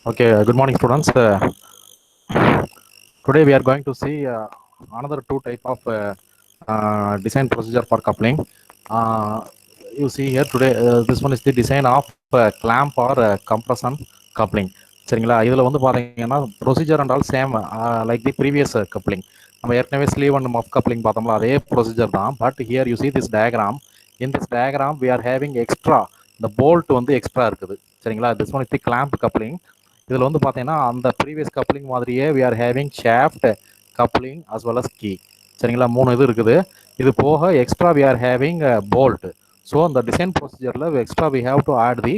Okay, good morning, students. Today we are going to see another two type of design procedure for coupling. Uh, you see here today, this one is the design of clamp or compression coupling. சரிங்களா இதில் வந்து பார்த்தீங்கன்னா procedure and all same like the previous coupling. நம்ம ஏற்கனவே sleeve and muff coupling பார்த்தோம்ல, அதே procedure தான். But here you see this diagram. In this diagram we are having extra, இந்த போல்ட் வந்து எக்ஸ்ட்ரா இருக்குது. சரிங்களா, this one is the clamp coupling. இதில் வந்து பார்த்தீங்கன்னா அந்த ப்ரீவியஸ் கப்ளிங் மாதிரியே we are having shaft coupling as well as key. சரிங்களா, 3 இது இருக்குது. இது போக extra we are having bolt. So அந்த டிசைன் ப்ரொசீஜரில் extra we have to add the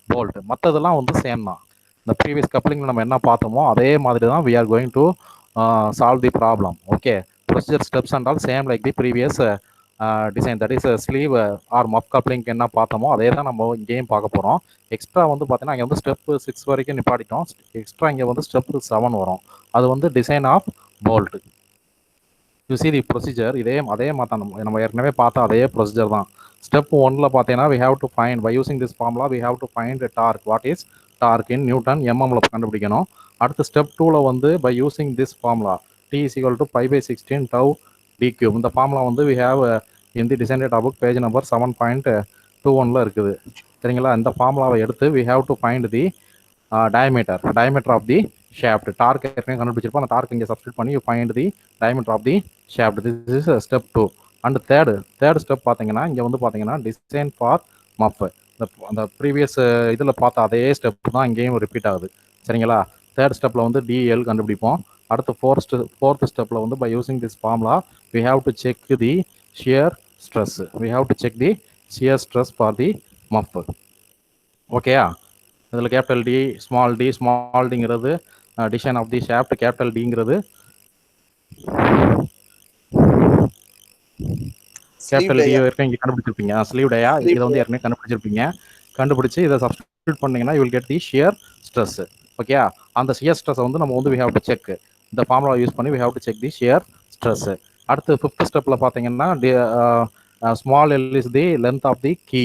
bolt. மற்றதெல்லாம் வந்து சேம் தான். இந்த ப்ரீவியஸ் கப்ளிங்கில் நம்ம என்ன பார்த்தோமோ அதே மாதிரி தான் we are going to solve the problem. Okay, procedure steps and all same like the previous design, that is sleeve or muff கப்ளிங்க்கு என்ன பார்த்தோமோ அதே தான் நம்ம இங்கேயும் பார்க்க போகிறோம். எக்ஸ்ட்ரா வந்து பார்த்தீங்கன்னா இங்கே வந்து ஸ்டெப் 6 வரைக்கும் நிப்பாட்டிட்டோம். எக்ஸ்ட்ரா இங்கே வந்து ஸ்டெப் 7 வரும். அது வந்து design of bolt. You see the procedure அதே மாதிரி நம்ம ஏற்கனவே பார்த்தா அதே ப்ரொசீஜர் தான். ஸ்டெப் 1ல் பார்த்தீங்கன்னா we have to find by using this formula we have to find torque. What is torque in newton எம்எம்ல கண்டுபிடிக்கணும். அடுத்து ஸ்டெப் 2ல் வந்து by using this formula T is equal to 5/16 tau d cube. இந்த formula வந்து we have in the design data book page number 7.21 இருக்குது. சரிங்களா, இந்த ஃபார்முலாவை எடுத்து we have to find the diameter of the shaft. Torque ஏற்கனவே கண்டுபிடிச்சிருப்போம். அந்த dark இங்கே சப்ஸ்டிட் பண்ணி you find the diameter of the shaft. This is step 2. And third step பார்த்தீங்கன்னா இங்கே வந்து பார்த்தீங்கன்னா டிசைன் ஃபார் மஃப். அந்த ப்ரீவியஸ் இதில் பார்த்த அதே ஸ்டெப் தான் இங்கேயும் ரிப்பீட் ஆகுது. சரிங்களா, தேர்ட் ஸ்டெப்பில் வந்து டிஎல் கண்டுபிடிப்போம். அடுத்து ஃபோர்த் ஸ்டெப்பில் வந்து by using this formula we have to check the shear stress. We have to check the shear stress for the muff. ஓகேயா, இதில் கேபிட்டல் டி ஸ்மால் டிங்கிறது design of the shaft, capital டிங்கிறது capital D ஏற்கனவே இங்கே கண்டுபிடிச்சிருப்பீங்க. Sleeve டயா இதை வந்து ஏற்கனவே கண்டுபிடிச்சு இதை சப்ஸ்டிட்யூட் பண்ணீங்கன்னா you will get the shear stress. Okay, அந்த ஷியர் ஸ்ட்ரெஸ் வந்து நம்ம வந்து வி ஹேவ் டு செக். இந்த ஃபார்முலா யூஸ் பண்ணி we have to check the shear stress. அடுத்து 5th ஸ்டெப்பில் பார்த்தீங்கன்னா small L is the length of the key.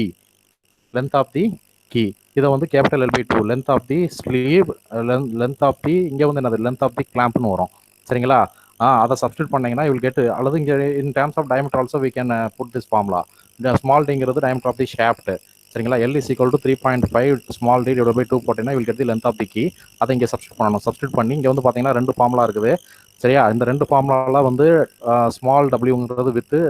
இதை வந்து கேபிட்டல் எல்/2 length of the sleeve, length of the இங்கே வந்து என்னது லென்த் ஆஃப் தி கிளாம்ப்னு வரும். சரிங்களா, அதை சப்ஸ்டிட் பண்ணீங்கன்னா யூ வில் கெட். அல்லது இங்கே in terms of diameter also we can put this formula. இந்த ஸ்மால் டிங்கிறது டயமீட்டர் ஆஃப் தி ஷாஃப்ட். சரிங்களா, L is equal to 3.5 small d divide by 2 போட்டீங்கன்னா will get the length of the key. அதை இங்கே substitute பண்ணணும். Substitute பண்ணி இங்கே வந்து பார்த்தீங்கன்னா 2 ஃபார்முலா இருக்குது. சரியா, இந்த 2 ஃபார்முலாவில் வந்து ஸ்மால் டபிள்யூங்கிறது வித்து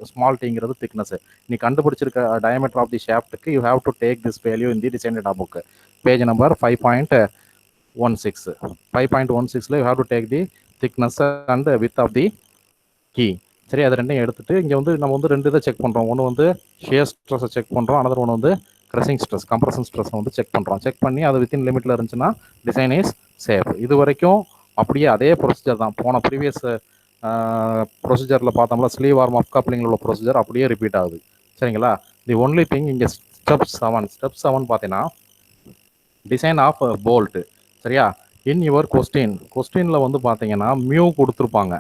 ஸ்மால் டிங்கிறது திக்னஸ். நீ கண்டுபிடிச்சிருக்க டயமீட்டர் ஆஃப் தி ஷாஃப்ட்டுக்கு you have to take this value in the design data book page number 5.16. 5.16ல you have to take the thickness and width of the key. சரி, அது ரெண்டையும் எடுத்துட்டு இங்கே வந்து நம்ம வந்து 2 இதை செக் பண்ணுறோம். ஒன்று வந்து ஷியர் ஸ்ட்ரெஸ்ஸை செக் பண்ணுறோம், அனதர் ஒன்று வந்து கிரஷிங் ஸ்ட்ரெஸ், கம்ப்ரஷன் ஸ்ட்ரெஸ் வந்து செக் பண்ணுறோம். செக் பண்ணி அது வித்தின் லிமிட்டில் இருந்துச்சுன்னா டிசைன் இஸ் சேஃப். இது வரைக்கும் அப்படியே அதே ப்ரொசீஜர் தான். போன ப்ரீவியஸ் ப்ரொசீஜரில் பார்த்தோம்ல ஸ்லீவ் ஆர் மஃப் கப்ளிங்கில் உள்ள ப்ரொசீஜர் அப்படியே ரிப்பீட் ஆகுது. சரிங்களா, தி ஒன்லி திங் இங்கே ஸ்டெப் 7 பார்த்தீங்கன்னா டிசைன் ஆஃப் போல்ட். சரியா, இன் யுவர் கொஸ்டினில் வந்து பார்த்தீங்கன்னா மியூ கொடுத்துருப்பாங்க.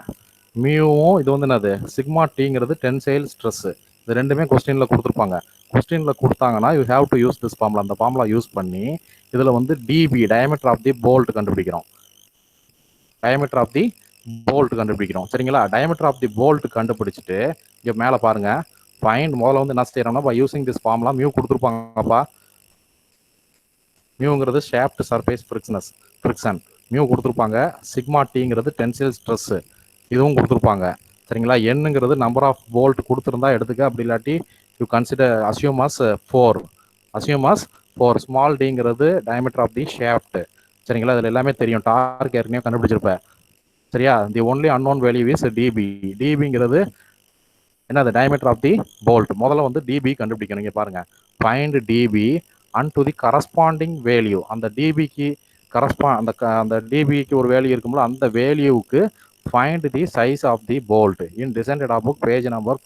மியூவும் இது வந்து என்னது சிக்மா டிங்கிறது டென்சைல் ஸ்ட்ரெஸ். இது ரெண்டுமே கொஸ்டினில் கொடுத்துருப்பாங்க. கொஸ்டினில் கொடுத்தாங்கன்னா you have to use this formula. அந்த ஃபார்முலா யூஸ் பண்ணி இதில் வந்து DP diameter of the bolt கண்டுபிடிக்கிறோம். சரிங்களா, டயமீட்டர் ஆஃப் தி போல்ட் கண்டுபிடிச்சிட்டு இங்கே மேலே பாருங்க ஃபைண்ட். முதல்ல வந்து என்ன செய்யறோம்னா by using this formula mu கொடுத்துருப்பாங்கப்பா. மியூங்கிறது ஷாஃப்ட் சர்ஃபேஸ் ஃப்ரிக்ஷன், மியூ கொடுத்துருப்பாங்க. சிக்மா டிங்கிறது டென்சைல் ஸ்ட்ரெஸ், இதுவும் கொடுத்துருப்பாங்க. சரிங்களா, என்னங்கிறது நம்பர் ஆஃப் போல்ட் கொடுத்துருந்தா எடுத்துக்க, அப்படி இல்லாட்டி you consider assume as 4. Small டிங்கிறது டயமீட்டர் ஆஃப் தி ஷாஃப்ட். சரிங்களா, இதில் எல்லாமே தெரியும். டார்க் ஏற்கனவே கண்டுபிடிச்சிருப்பேன். சரியா, the only unknown value is D B. டிபிங்கிறது என்னது டயமீட்டர் ஆஃப் தி போல்ட். முதல்ல வந்து டிபி கண்டுபிடிக்கணும். இங்கே பாருங்க, find D B and to the corresponding value. அந்த டிபிக்கு அந்த டிபிக்கு ஒரு வேல்யூ இருக்கும்போது அந்த வேல்யூவுக்கு find the size of the bolt in design data book page number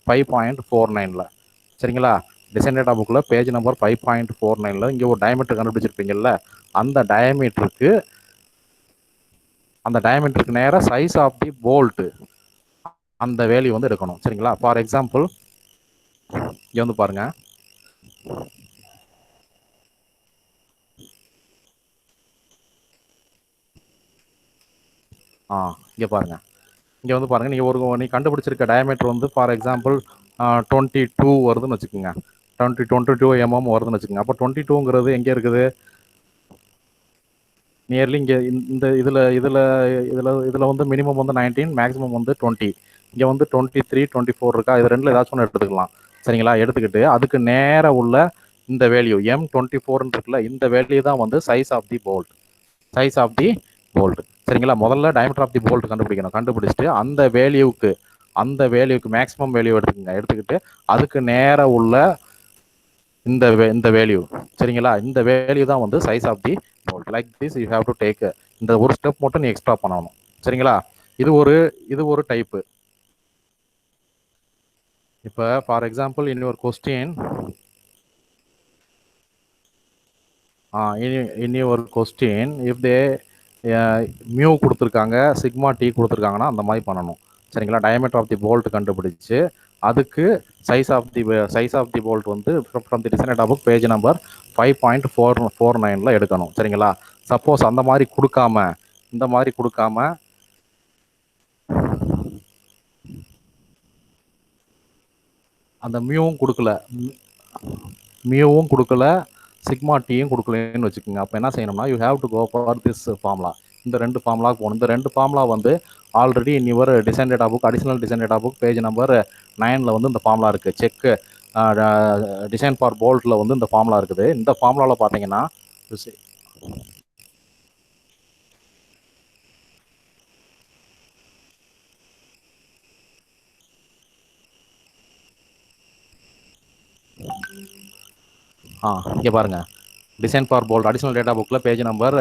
5.49ல. சரிங்களா, டிசைன் டேட்டா புக்கில் பேஜ் நம்பர் 5.49ல இங்கே ஒரு டயமீட்டர் கண்டுபிடிச்சிருப்பீங்கல்ல, அந்த டயமீட்டருக்கு நேராக சைஸ் ஆஃப் தி போல்ட் அந்த வேல்யூ வந்து எடுக்கணும். சரிங்களா, ஃபார் எக்ஸாம்பிள் இங்கே வந்து பாருங்க, இங்கே பாருங்க, இங்கே வந்து பாருங்க, நீ கண்டுபிடிச்சிருக்க டயமீட்டர் வந்து ஃபார் எக்ஸாம்பிள் 22 வருதுன்னு வச்சுக்கோங்க. 22 mm வருதுன்னு வச்சுக்கோங்க. அப்போ 22ங்கிறது எங்கே இருக்குது? நியர்லி இங்கே இந்த இதில் வந்து மினிமம் வந்து 19, மேக்ஸிமம் வந்து 20. இங்கே வந்து 23, 24 இருக்கா? இது ரெண்டில் ஏதாச்சும் ஒன்று எடுத்துக்கலாம். சரிங்களா? எடுத்துக்கிட்டு அதுக்கு நேர உள்ள இந்த வேல்யூ M24 இருக்குல்ல, இந்த வேல்யூ தான் வந்து சைஸ் ஆஃப் தி போல்ட். சரிங்களா? முதல்ல டயமீட்டர் ஆஃப் தி போல்ட் கண்டுபிடிக்கணும். கண்டுபிடிச்சிட்டு அந்த வேல்யூக்கு மேக்ஸிமம் வேல்யூ எடுத்துக்கிட்டு அதுக்கு நேர உள்ள இந்த வேல்யூ, சரிங்களா? இந்த வேல்யூ தான் வந்து size of the bolt. Like this you have to take. இந்த ஒரு ஸ்டெப் மட்டும் நீ எக்ஸ்ட்ரா பண்ணணும். சரிங்களா? இது ஒரு டைப்பு. இப்போ ஃபார் எக்ஸாம்பிள் இன்னொரு கொஸ்டின், இஃப் தே மியூ கொடுத்துருக்காங்க, சிக்மா டி கொடுத்துருக்காங்கன்னா அந்த மாதிரி பண்ணணும். சரிங்களா? டயமீட்டர் ஆஃப் தி போல்ட் கண்டுபிடிச்சு அதுக்கு சைஸ் ஆஃப் தி போல்ட் வந்து from the design book page number 5.449 எடுக்கணும். சரிங்களா? சப்போஸ் அந்த மாதிரி கொடுக்காம அந்த மியூவும் கொடுக்கல, சிக்மா டீயும் கொடுக்கலன்னு வச்சுக்கோங்க. அப்போ என்ன செய்யணும்னா you have to go for this formula. இந்த 2 ஃபார்முலா போகணும். இந்த 2 ஃபார்முலா வந்து already in your design data book, additional design data book page number 9ல் வந்து இந்த ஃபார்முலா இருக்குது. செக் டிசைன் ஃபார் போல்ட்டில் வந்து இந்த ஃபார்முலா இருக்குது. இந்த ஃபார்முலாவில் பார்த்தீங்கன்னா இங்கே பாருங்கள், design for bolt additional data புக்கில் பேஜ் நம்பர்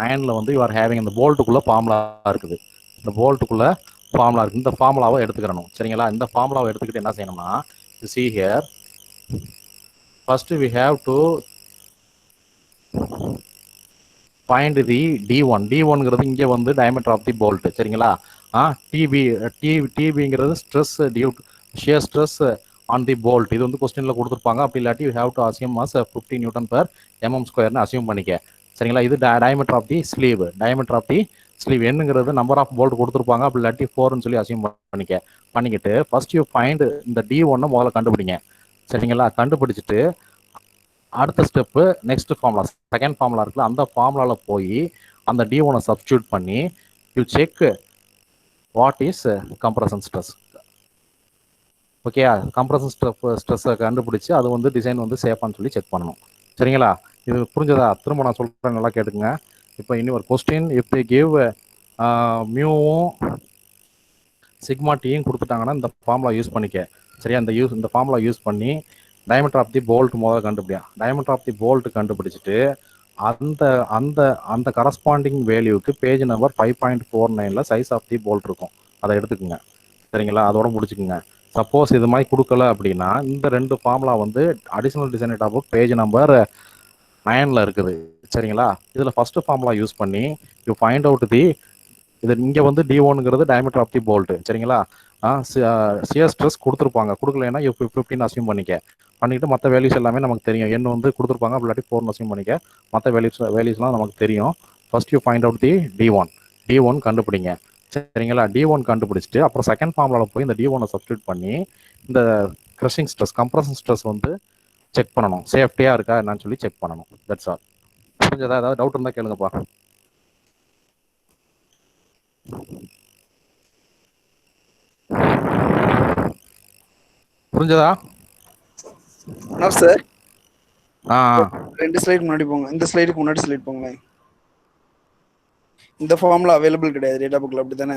9ல் வந்து யூ ஆர் ஹேவிங் இந்த போல்ட்டுக்குள்ளே ஃபார்முலா இருக்குது. இந்த ஃபார்முலாவை எடுத்துக்கிறணும். சரிங்களா? இந்த ஃபார்முலாவை எடுத்துக்கிட்டு என்ன செய்யணும்னா, you see here, first we have to find the D1. D1ங்கிறது இங்கே வந்து diameter of the bolt. சரிங்களா? TBங்கிறது stress due shear stress on the bolt. இது வந்து கொஸ்டினில் கொடுத்துருப்பாங்க. அப்படி இல்லாட்டி you have to assume as 50 Nm²ன்னு அசியூம் பண்ணிக்க. சரிங்களா? இது டயமீட்டர் ஆஃப் தி ஸ்லீவ். என்னங்கிறது நம்பர் ஆஃப் போல்ட் கொடுத்துருப்பாங்க. அப்படி இல்லாட்டி 4ன்னு சொல்லி அசியூம் பண்ணிக்கிட்டு ஃபர்ஸ்ட் யூ ஃபைண்ட் இந்த D1 முதல்ல கண்டுபிடிங்க. சரிங்களா? கண்டுபிடிச்சிட்டு அடுத்த step next formula, second formula இருக்குல்ல, அந்த ஃபார்முலாவில் போய் அந்த D1 சப்ஸ்டியூட் பண்ணி you check what is compression stress. Okay, compression ஸ்ட்ரெஸ்ஸை கண்டுபிடிச்சி அது வந்து டிசைன் வந்து சேஃபான்னு சொல்லி செக் பண்ணணும். சரிங்களா? இது புரிஞ்சதா? திரும்ப நான் சொல்கிறேன், நல்லா கேட்டுங்க. இப்போ இன்னும் ஒரு கொஸ்டின், இஃப் தே கிவ் மியூவும் சிக்மா டீயும் கொடுத்துட்டாங்கன்னா இந்த ஃபார்முலா யூஸ் பண்ணிக்க. சரியா? இந்த ஃபார்முலா யூஸ் பண்ணி டயமீட்டர் ஆஃப் தி போல்ட் முதல்ல கண்டுபிடியா. டயமீட்டர் ஆஃப் தி போல்ட் கண்டுபிடிச்சிட்டு அந்த கரஸ்பாண்டிங் வேல்யூக்கு பேஜ் நம்பர் 5.49ல் சைஸ் ஆஃப் தி போல்ட் இருக்கும். அதை எடுத்துக்கோங்க. சரிங்களா? அதோட முடிச்சுக்குங்க. சப்போஸ் இது மாதிரி கொடுக்கல அப்படின்னா இந்த 2 ஃபார்முலா வந்து additional design data book page number 9ல் இருக்குது. சரிங்களா? இதில் ஃபர்ஸ்ட் ஃபார்முலா யூஸ் பண்ணி யூ ஃபைண்ட் அவுட் தி இது இங்கே வந்து D1ங்கிறது டயமீட்டர் ஆஃப் தி போல்ட். சரிங்களா? சியர் ஸ்ட்ரெஸ் கொடுத்துருப்பாங்க. கொடுக்கலன்னா 15 அசியூம் பண்ணிட்டு மற்ற வேல்யூஸ் எல்லாமே நமக்கு தெரியும். எண் வந்து கொடுத்துருப்பாங்க, அப்படி இல்லாட்டி 4 அசியூம் பண்ணிக்க. மற்ற வேல்யூஸ்லாம் நமக்கு தெரியும். First you find out the D1 கண்டுபிடிங்க. சரிங்களா? D1 கண்டுபிடிச்சிட்டு அப்புறம் செகண்ட் ஃபார்முலாவில் போய் இந்த D1 சப்ஸ்டியூட் பண்ணி இந்த கிரஷிங் ஸ்ட்ரெஸ், கம்ப்ரஷன் ஸ்ட்ரெஸ் வந்து செக் பண்ணணும். சேஃப்டியாக இருக்கா என்னன்னு சொல்லி செக் பண்ணணும். That's all. புரிஞ்சதா? ஏதாவது டவுட் இருந்தால் கேளுங்கப்பா. புரிஞ்சதா சார்? 2 ஸ்லைடு முன்னாடி போங்க. இந்த ஸ்லைடுக்கு முன்னாடி ஸ்லைட் போங்க. இந்த ஃபார்முலா அவைலபிள் கிடையாது டேட்டா புக்ல, அப்படிதானே?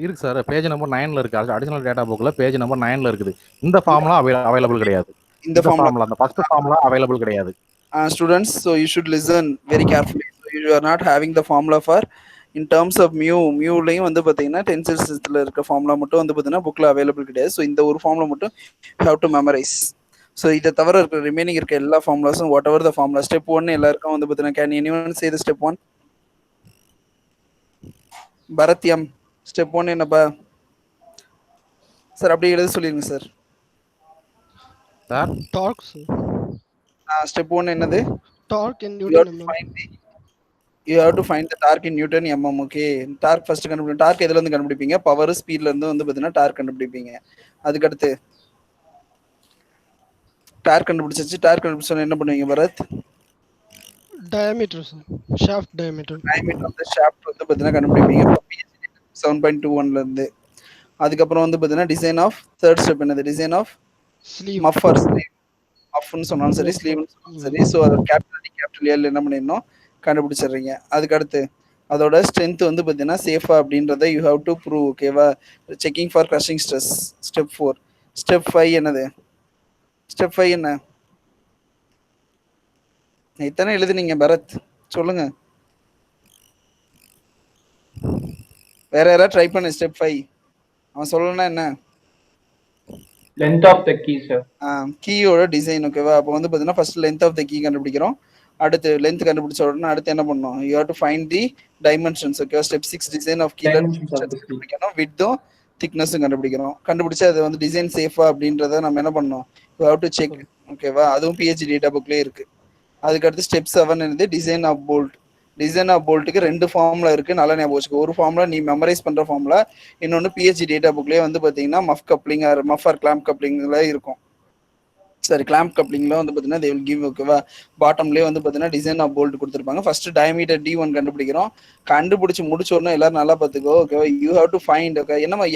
இருக்கு சார். பேஜ் நம்பர் 9ல் இருக்கு. அடிஷனல் டேட்டா புக்ல பேஜ் நம்பர் 9ல் இருக்குது. இந்த ஃபார்முலா அவைலபிள் கிடையாது. இந்த ஃபார்முலா, அந்த ஃபர்ஸ்ட் ஃபார்முலா அவைலபிள் கிடையாது. Students, so you should listen very carefully. So you are not having the formula for in terms of மியூலையும் வந்து பார்த்தீங்கன்னா டென்சைல் சிஸ்டத்தில் இருக்க ஃபார்முலா மட்டும் வந்து பார்த்தீங்கன்னா புக்கில் அவைலபிள் கிடையாது. ஸோ இந்த ஒரு ஃபார்முலா மட்டும் you have to memorise. So இதை தவிர இருக்கிற ரிமைனிங் இருக்க எல்லா ஃபார்முலாஸும் whatever the formula step 1 எல்லாருக்கும் வந்து பார்த்தீங்கன்னா can anyone say the step 1? பரத்யம், ஸ்டெப் 1 என்னப்பா சார்? அப்படியே எழுத சொல்லிருங்க சார். டார்க். ஸ்டெப் 1 என்னது? Torque in newton. You have to find the torque in newton mm. Okay, torque first கண்டுபிடிப்பீங்க. டார்க் எதுல இருந்து கண்டுபிடிப்பீங்க? பவர், ஸ்பீட்ல இருந்து வந்து பாத்தீங்கன்னா டார்க் கண்டுபிடிப்பீங்க. அதுக்கடுத்து டார்க் கண்டுபிடிச்சாச்சு. டார்க் கண்டுபிடிச்சோன்னா என்ன பண்ணுவீங்க Bharath? Diameter sir, shaft diameter. Diameter of the shaft வந்து பாத்தீங்கன்னா கண்டுபிடிப்பீங்க 7.21 ல இருந்து. அதுக்கப்புறம் வந்து பாத்தீங்கன்னா டிசைன் ஆஃப் தேர்ட் ஸ்டெப் என்னது? Design of sleeve. Muff or sleeve. மஃப்னு சொன்னாலும் சரி, ஸ்லீவ்னு சொன்னாலும் சரி. ஸோ அது கேபிட்டல் டி கேபிட்டல் எல் என்ன பண்ணிடணும்? கண்டுபிடிச்சிடுறீங்க. அதுக்கடுத்து அதோட ஸ்ட்ரென்த் வந்து பார்த்தீங்கன்னா சேஃபா அப்படின்றத யூ ஹாவ் டு ப்ரூவ். ஓகேவா? Checking for crushing stress step 4. Step 5 என்னது? ஸ்டெப் 5 என்ன? இத்தனை எழுதுனீங்க பரத், சொல்லுங்க. வேற யாராவது ட்ரை பண்ணு. ஸ்டெப் 5 அவன் சொல்லணும்னா என்ன? Length of the key sir. கீயோட டிசைன். ஓகேவா? அப்போ வந்து பார்த்தீங்கன்னா first length of the key கண்டுபிடிக்கிறோம். அடுத்து லென்த் கண்டுபிடிச்ச உடனே அடுத்து என்ன பண்ணணும்? You have to find the dimensions. ஓகேவா? ஸ்டெப் 6 டிசைன் ஆஃப் கீல கண்டுபிடிக்கணும். விட்டும் திக்னஸும் கண்டுபிடிக்கணும். கண்டுபிடிச்சு அது வந்து டிசைன் சேஃபா அப்படின்றத நம்ம என்ன பண்ணணும்? You have to check. ஓகேவா? அதுவும் பிஹெச்டி டேட்டா புக்லேயே இருக்கு. அதுக்கடுத்து ஸ்டெப் 7 என்னது? Design of bolt. Design of போல்ட்டுக்கு 2 ஃபார்முலா இருக்கு, நல்லா ஞாபகம் வச்சுக்கோ. ஒரு ஃபார்முலா நீ மெமரைஸ் பண்ற ஃபார்முலா, இன்னொன்று பிஹெச்டி டேட்டா புக்லேயே வந்து பார்த்தீங்கன்னா muff coupling or muff or clamp கப்ளிங்ல இருக்கும். சரி, கிளாம்ப் கப்ளிங்ல வந்து பார்த்தீங்கன்னா தே வில் கிவ். ஓகேவா? பாட்டம்லேயே வந்து பார்த்தீங்கன்னா டிசைன் ஆஃப் போல்ட் கொடுத்துருப்பாங்க. ஃபர்ஸ்ட் டயமீட்டர் D1 கண்டுபிடிக்கிறோம். கண்டுபிடிச்சு முடிச்ச உடனே எல்லாரும் நல்லா பார்த்துக்கோ. ஓகேவா? You have to find. Okay, என்னமா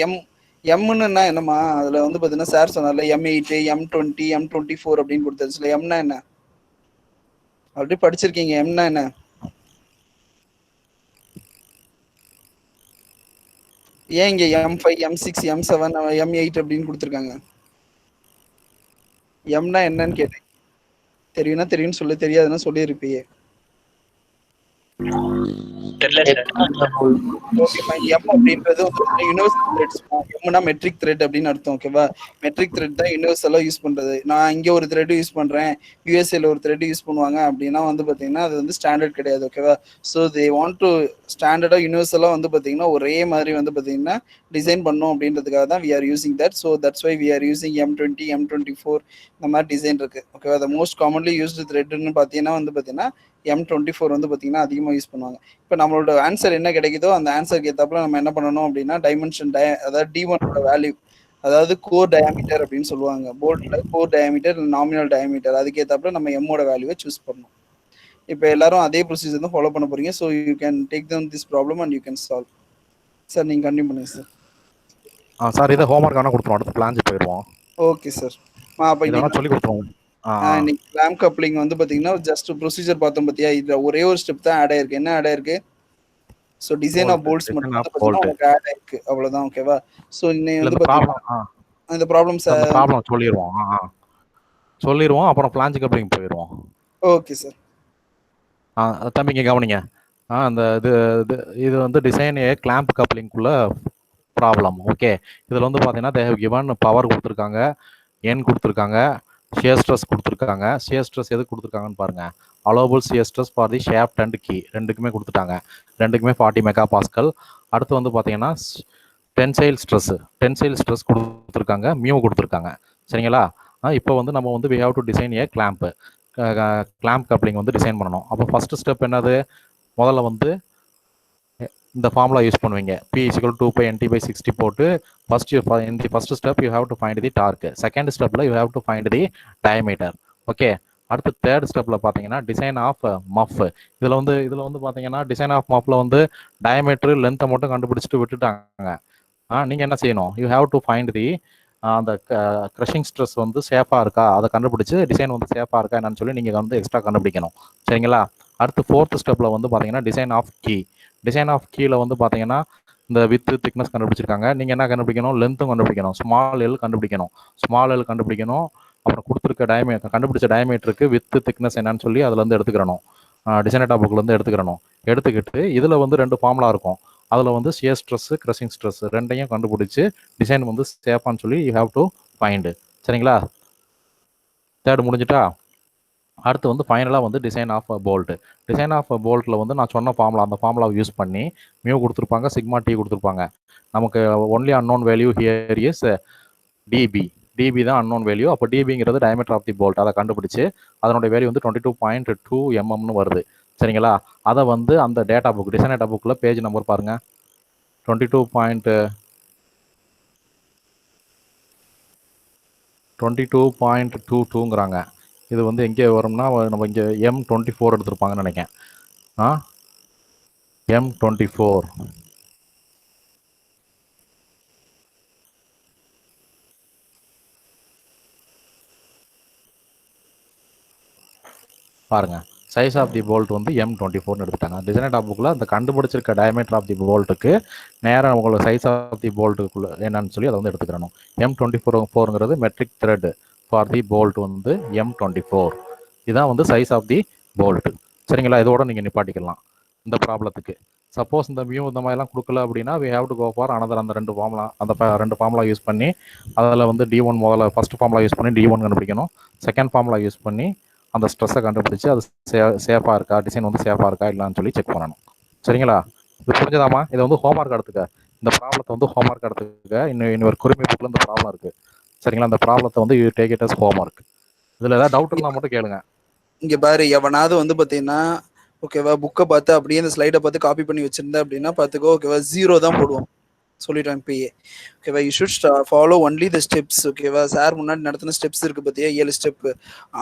எம்னுன்னா என்னமா? அதில் வந்து பார்த்தீங்கன்னா சார் சொன்னார்ல M8, M20, M24 அப்படின்னு கொடுத்துருச்சுல. எம்னா என்ன? ஆல்ரெடி படிச்சிருக்கீங்க. எம்னா என்ன? ஏன் இங்க M5, M6, M7, M8 அப்படின்னு கொடுத்துருக்காங்க? எம்னா என்னன்னு கேட்டேன். தெரியும்னா தெரியும்னு சொல்லு, தெரியாதுன்னா சொல்லியிருப்பியே. Okay fine. எம் அப்படின்றது வந்து யூனிவர்சல் த்ரெட்ஸ். எம்னா மெட்ரிக் த்ரெட் அப்படின்னு அர்த்தம். ஓகேவா? மெட்ரிக் த்ரெட் தான் யூனிவர்சலா யூஸ் பண்றது. நான் இங்க ஒரு த்ரெட் யூஸ் பண்றேன், யூஎஸ்ஏல ஒரு த்ரெட் யூஸ் பண்ணுவாங்க அப்படின்னா வந்து பாத்தீங்கன்னா அது வந்து ஸ்டாண்டர்ட் கிடையாது. ஓகேவா? ஸோ தே வாண்ட் டு ஸ்டாண்டர்டா யூனிவர்சலா வந்து பாத்தீங்கன்னா ஒரே மாதிரி வந்து பாத்தீங்கன்னா டிசைன் பண்ணும் அப்படின்றதுக்காக தான் we are using that. So that's why we are using M20, M24 இந்த மாதிரி டிசைன் இருக்கு. ஓகேவா? த மோஸ்ட் காமன்லி யூஸ்டு த்ரெட்னு பார்த்தீங்கன்னா வந்து பாத்தீங்கன்னா M24 வந்து பாத்தீங்கன்னா அதிகமாக யூஸ் பண்ணுவாங்க. இப்போ நம்மளோட ஆன்சர் என்ன கிடைக்குதோ அந்த ஆன்சருக்கு ஏற்றாப்புல நம்ம என்ன பண்ணணும் அப்படின்னா டைமென்ஷன் அதாவது D1 வேல்யூ, அதாவது கோர் டயாமீட்டர் அப்படின்னு சொல்லுவாங்க. போல்ட்ல கோர் டயாமீட்டர், நாமினல் டயாமீட்டர், அதுக்கு ஏற்றாப்புல நம்ம எம்மோட வேல்யூவை சூஸ் பண்ணணும். இப்போ எல்லாரும் அதே ப்ரொசீஜர் தான் ஃபாலோ பண்ண போறீங்க. So you can take them this problem and you can solve. Sir நீங்க கண்டினியூ பண்ணுங்க சார். சார் இதை ஹோம்ஒர்க் ஆனால் கொடுத்துருவோம், அடுத்து பிளான்ஸ் போயிடுவோம். Okay sir. அப்போ இதெல்லாம் சொல்லி கொடுத்துருவோம். இன்னைக்கு கிளாம்ப் கப்ளிங் வந்து பாத்தீங்கன்னா ஜஸ்ட் ப்ரொசீஜர் பார்த்தோம் பார்த்தியா? இதுல ஒரே ஒரு ஸ்டெப் தான் ஆட் ஆயிருக்கு. என்ன ஆட் ஆயிருக்கு? ஸோ டிசைன் ஆஃப் போல்ட்ஸ் மட்டும் வந்து பார்த்தீங்கன்னா உங்களுக்கு ஆட் ஆயிருக்கு, அவ்வளோதான். ஓகேவா? ஸோ இன்னைக்கு வந்து பார்த்தீங்கன்னா இந்த ப்ராப்ளம் சொல்லிடுவோம், அப்புறம் பிளான்ஸ் கப்ளிங் போயிடுவோம். Okay sir. தம்பிங்க கவனிங்க. அந்த இது வந்து design a clamp கப்ளிங்குள்ள problem. Okay, இதில் வந்து பார்த்தீங்கன்னா தே ஹேவ் கிவன் பவர் கொடுத்துருக்காங்க, என் கொடுத்துருக்காங்க, ஷியர் ஸ்ட்ரெஸ் கொடுத்துருக்காங்க. ஷியர் ஸ்ட்ரெஸ் எது கொடுத்துருக்காங்கன்னு பாருங்க. Allowable shear stress for the shaft and key ரெண்டுக்குமே கொடுத்துட்டாங்க. ரெண்டுக்குமே 40 MPa. அடுத்து வந்து பார்த்தீங்கன்னா டென்சைல் ஸ்ட்ரெஸ் கொடுத்துருக்காங்க, மியூ கொடுத்துருக்காங்க. சரிங்களா? இப்போ வந்து நம்ம வந்து we have to design a clamp coupling வந்து டிசைன் பண்ணணும். அப்போ ஃபர்ஸ்ட் ஸ்டெப் என்னது? முதல்ல வந்து இந்த ஃபார்முலா யூஸ் பண்ணுவீங்க. P = 2π/NT/60 போட்டு first step you have to find the torque. Second ஸ்டெப்ல you have to find the diameter. Okay, அடுத்து தேர்ட் ஸ்டெப்ல பார்த்தீங்கன்னா டிசைன் ஆஃப் மஃப். இதில் வந்து பார்த்தீங்கன்னா டிசைன் ஆஃப் மஃப்ல வந்து டயமீட்டர் லென்த்தை மட்டும் கண்டுபிடிச்சிட்டு விட்டுட்டாங்க. நீங்கள் என்ன செய்யணும்? யூ ஹேவ் டு ஃபைண்ட் தி அந்த க்ரஷிங் ஸ்ட்ரெஸ் வந்து சேஃபாக இருக்கா, அதை கண்டுபிடிச்சி டிசைன் வந்து சேஃபாக இருக்கா என்னன்னு சொல்லி நீங்கள் வந்து எக்ஸ்ட்ரா கண்டுபிடிக்கணும். சரிங்களா? அடுத்து ஃபோர்த் ஸ்டெப்பில் வந்து பார்த்தீங்கன்னா டிசைன் ஆஃப் கீழே வந்து பார்த்தீங்கன்னா இந்த வித்து திக்னஸ் கண்டுபிடிச்சிருக்காங்க. நீங்கள் என்ன கண்டுபிடிக்கணும்? லென்த்தும் கண்டுபிடிக்கணும், ஸ்மால் எல் கண்டுபிடிக்கணும். அப்புறம் கொடுத்துருக்க கண்டுபிடிச்ச டயமீட்டருக்கு வித்து திக்னஸ் என்னன்னு சொல்லி அதுலேருந்து எடுத்துக்கிறணும். டிசைன் டேட்டா புக்லேருந்து எடுத்துக்கிட்டு இதில் வந்து 2 ஃபார்முலா இருக்கும். அதில் வந்து ஷியர் ஸ்ட்ரெஸ், கிரஷிங் ஸ்ட்ரெஸ் ரெண்டையும் கண்டுபிடிச்சி டிசைன் வந்து சேஃபான்னு சொல்லி யூ ஹேவ் டு ஃபைண்டு. சரிங்களா? தேர்ட் முடிஞ்சிட்டா? அடுத்து வந்து ஃபைனலாக வந்து டிசைன் ஆஃப் போல்ட்டில் வந்து நான் சொன்ன அந்த ஃபார்முலாவை யூஸ் பண்ணி மியூ கொடுத்துருப்பாங்க, சிக்மா டி கொடுத்துருப்பாங்க. நமக்கு only unknown value here is DP தான் அன்னோன் வேல்யூ. அப்போ டிபிங்கிறது டயமீட்டர் ஆஃப் தி போல்ட். அதை கண்டுபிடிச்சு அதனுடைய வேல்யூ வந்து 22.2 mm வருது. சரிங்களா? அதை வந்து அந்த டேட்டா புக் டிசைன் டேட்டா புக்கில் பேஜ் நம்பர் பாருங்கள் 22.22ங்கிறாங்க. இது வந்து எங்கே வரும்னா நம்ம இங்கே M24 எடுத்திருப்பாங்கன்னு நினைக்கிறேன். M24 பாருங்க. சைஸ் ஆஃப் தி போல்ட் வந்து M24 எடுத்துட்டாங்க. டிசைன் டாப் புக்கில் அந்த கண்டுபிடிச்சிருக்க டயமீட்டர் ஆஃப் தி போல்ட்டுக்கு நேராக உங்களுக்கு சைஸ் ஆஃப் தி போல்ட்டுக்குள்ள என்னன்னு சொல்லி அதை வந்து எடுத்துக்கிறணும். M24ங்கிறது metric thread for the bolt வந்து M24. இதுதான் வந்து சைஸ் ஆஃப் தி போல்ட். சரிங்களா? இதோட நீங்கள் நிப்பாட்டிக்கலாம் இந்த ப்ராப்ளத்துக்கு. சப்போஸ் இந்த மியூ இந்த மாதிரிலாம் கொடுக்கல அப்படின்னா we have to go for another அந்த ரெண்டு ஃபார்முலா யூஸ் பண்ணி அதில் வந்து D1 முதல்ல ஃபர்ஸ்ட் ஃபார்முலா யூஸ் பண்ணி D1 கண்டுபிடிக்கணும். செகண்ட் ஃபார்முலா யூஸ் பண்ணி அந்த ஸ்ட்ரெஸ்ஸை கண்டுபிடிச்சி அது சேஃபாக இருக்கா, டிசைன் வந்து சேஃபாக இருக்கா இல்லைன்னு சொல்லி செக் பண்ணணும். சரிங்களா? இது புரிஞ்சதாமா? இதை வந்து ஹோம்ஒர்க் எடுத்துக்க. இந்த ப்ராப்ளத்தை வந்து ஹோம்ஒர்க் எடுத்துக்க. இன்னொரு குறிமை புக்கில் இந்த ப்ராப்ளம் இருக்குது. சரிங்களா? அந்த ப்ராப்ளத்தை வந்து you take it as homework. இதில் ஏதாவது டவுட் இருந்தால் மட்டும் கேளுங்க. இங்கே பாரு, எவனாவது வந்து பார்த்தீங்கன்னா ஓகேவா புக்கை பார்த்து அப்படியே இந்த ஸ்லைடை பார்த்து காப்பி பண்ணி வச்சிருந்தேன் அப்படின்னா பார்த்துக்கோ, ஓகேவா 0 தான் போடுவோம். சொல்லிட்டேன் இப்பயே. ஓகேவா? You should follow only the steps. ஓகேவா? சார் முன்னாடி நடத்தின ஸ்டெப்ஸ் இருக்கு பார்த்தியா, 7 ஸ்டெப்பு,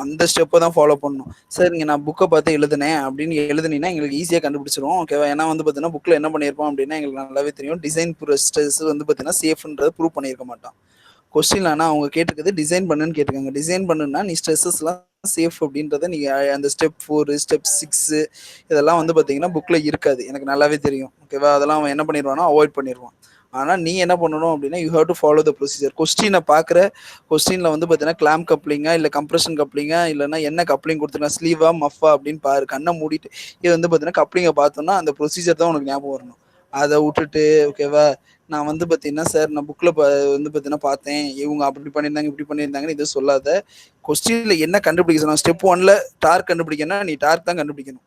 அந்த ஸ்டெப்பை தான் ஃபாலோ பண்ணணும். சார் இங்கே நான் புக்கை பார்த்து எழுதுனேன் அப்படின்னு எழுதுனீங்கன்னா எங்களுக்கு ஈஸியாக கண்டுபிடிச்சிருவோம். ஓகேவா? ஏன்னா வந்து பார்த்தீங்கன்னா புக்கில் என்ன பண்ணியிருப்போம் அப்படின்னா எங்களுக்கு நல்லாவே தெரியும். டிசைன் ஸ்ட்ரெஸ் வந்து பார்த்தீங்கன்னா சேஃப்ன்றது ப்ரூவ் பண்ணியிருக்க மாட்டான். கொஸ்டின் ஆனால் அவங்க கேட்டுக்கிறது டிசைன் பண்ணுன்னு கேட்டுக்காங்க. டிசைன் பண்ணுன்னா நீ ஸ்ட்ரெஸ்ஸஸ்லாம் சேஃப் அப்படின்றத நீங்கள் அந்த ஸ்டெப் 4 ஸ்டெப் 6 இதெல்லாம் வந்து பார்த்தீங்கன்னா புக்கில் இருக்காது. எனக்கு நல்லாவே தெரியும். ஓகேவா? அதெல்லாம் அவன் என்ன பண்ணிடுவானா அவாய்ட் பண்ணிடுவான். ஆனால் நீ என்ன பண்ணணும் அப்படின்னா you have to follow the procedure. கொஸ்டினை பார்க்குற கொஸ்டினில் வந்து பார்த்தீங்கன்னா கிளாம் கப்ளிங்கா இல்லை கம்ப்ரெஷன் கப்ளிங்கா இல்லைன்னா என்ன கப்ளிங் கொடுத்துருக்கா, ஸ்லீவா மஃபா அப்படின்னு பாரு. கண்ணை மூடிட்டு இது வந்து பார்த்தீங்கன்னா கப்ளிங்கை பார்த்தோன்னா அந்த ப்ரொசீஜர் தான் உனக்கு ஞாபகம் வரணும். அதை விட்டுட்டு ஓகேவா நான் வந்து பார்த்தீங்கன்னா சார் நான் புக்கில் வந்து பார்த்தீங்கன்னா பார்த்தேன் இவங்க அப்படி பண்ணியிருந்தாங்க இப்படி பண்ணியிருந்தாங்கன்னு இது சொல்லாத. கொஸ்டினில் என்ன கண்டுபிடிக்க சொன்னா ஸ்டெப் 1ல் டார்க் கண்டுபிடிக்கணும், நீ டார்க் தான் கண்டுபிடிக்கணும்.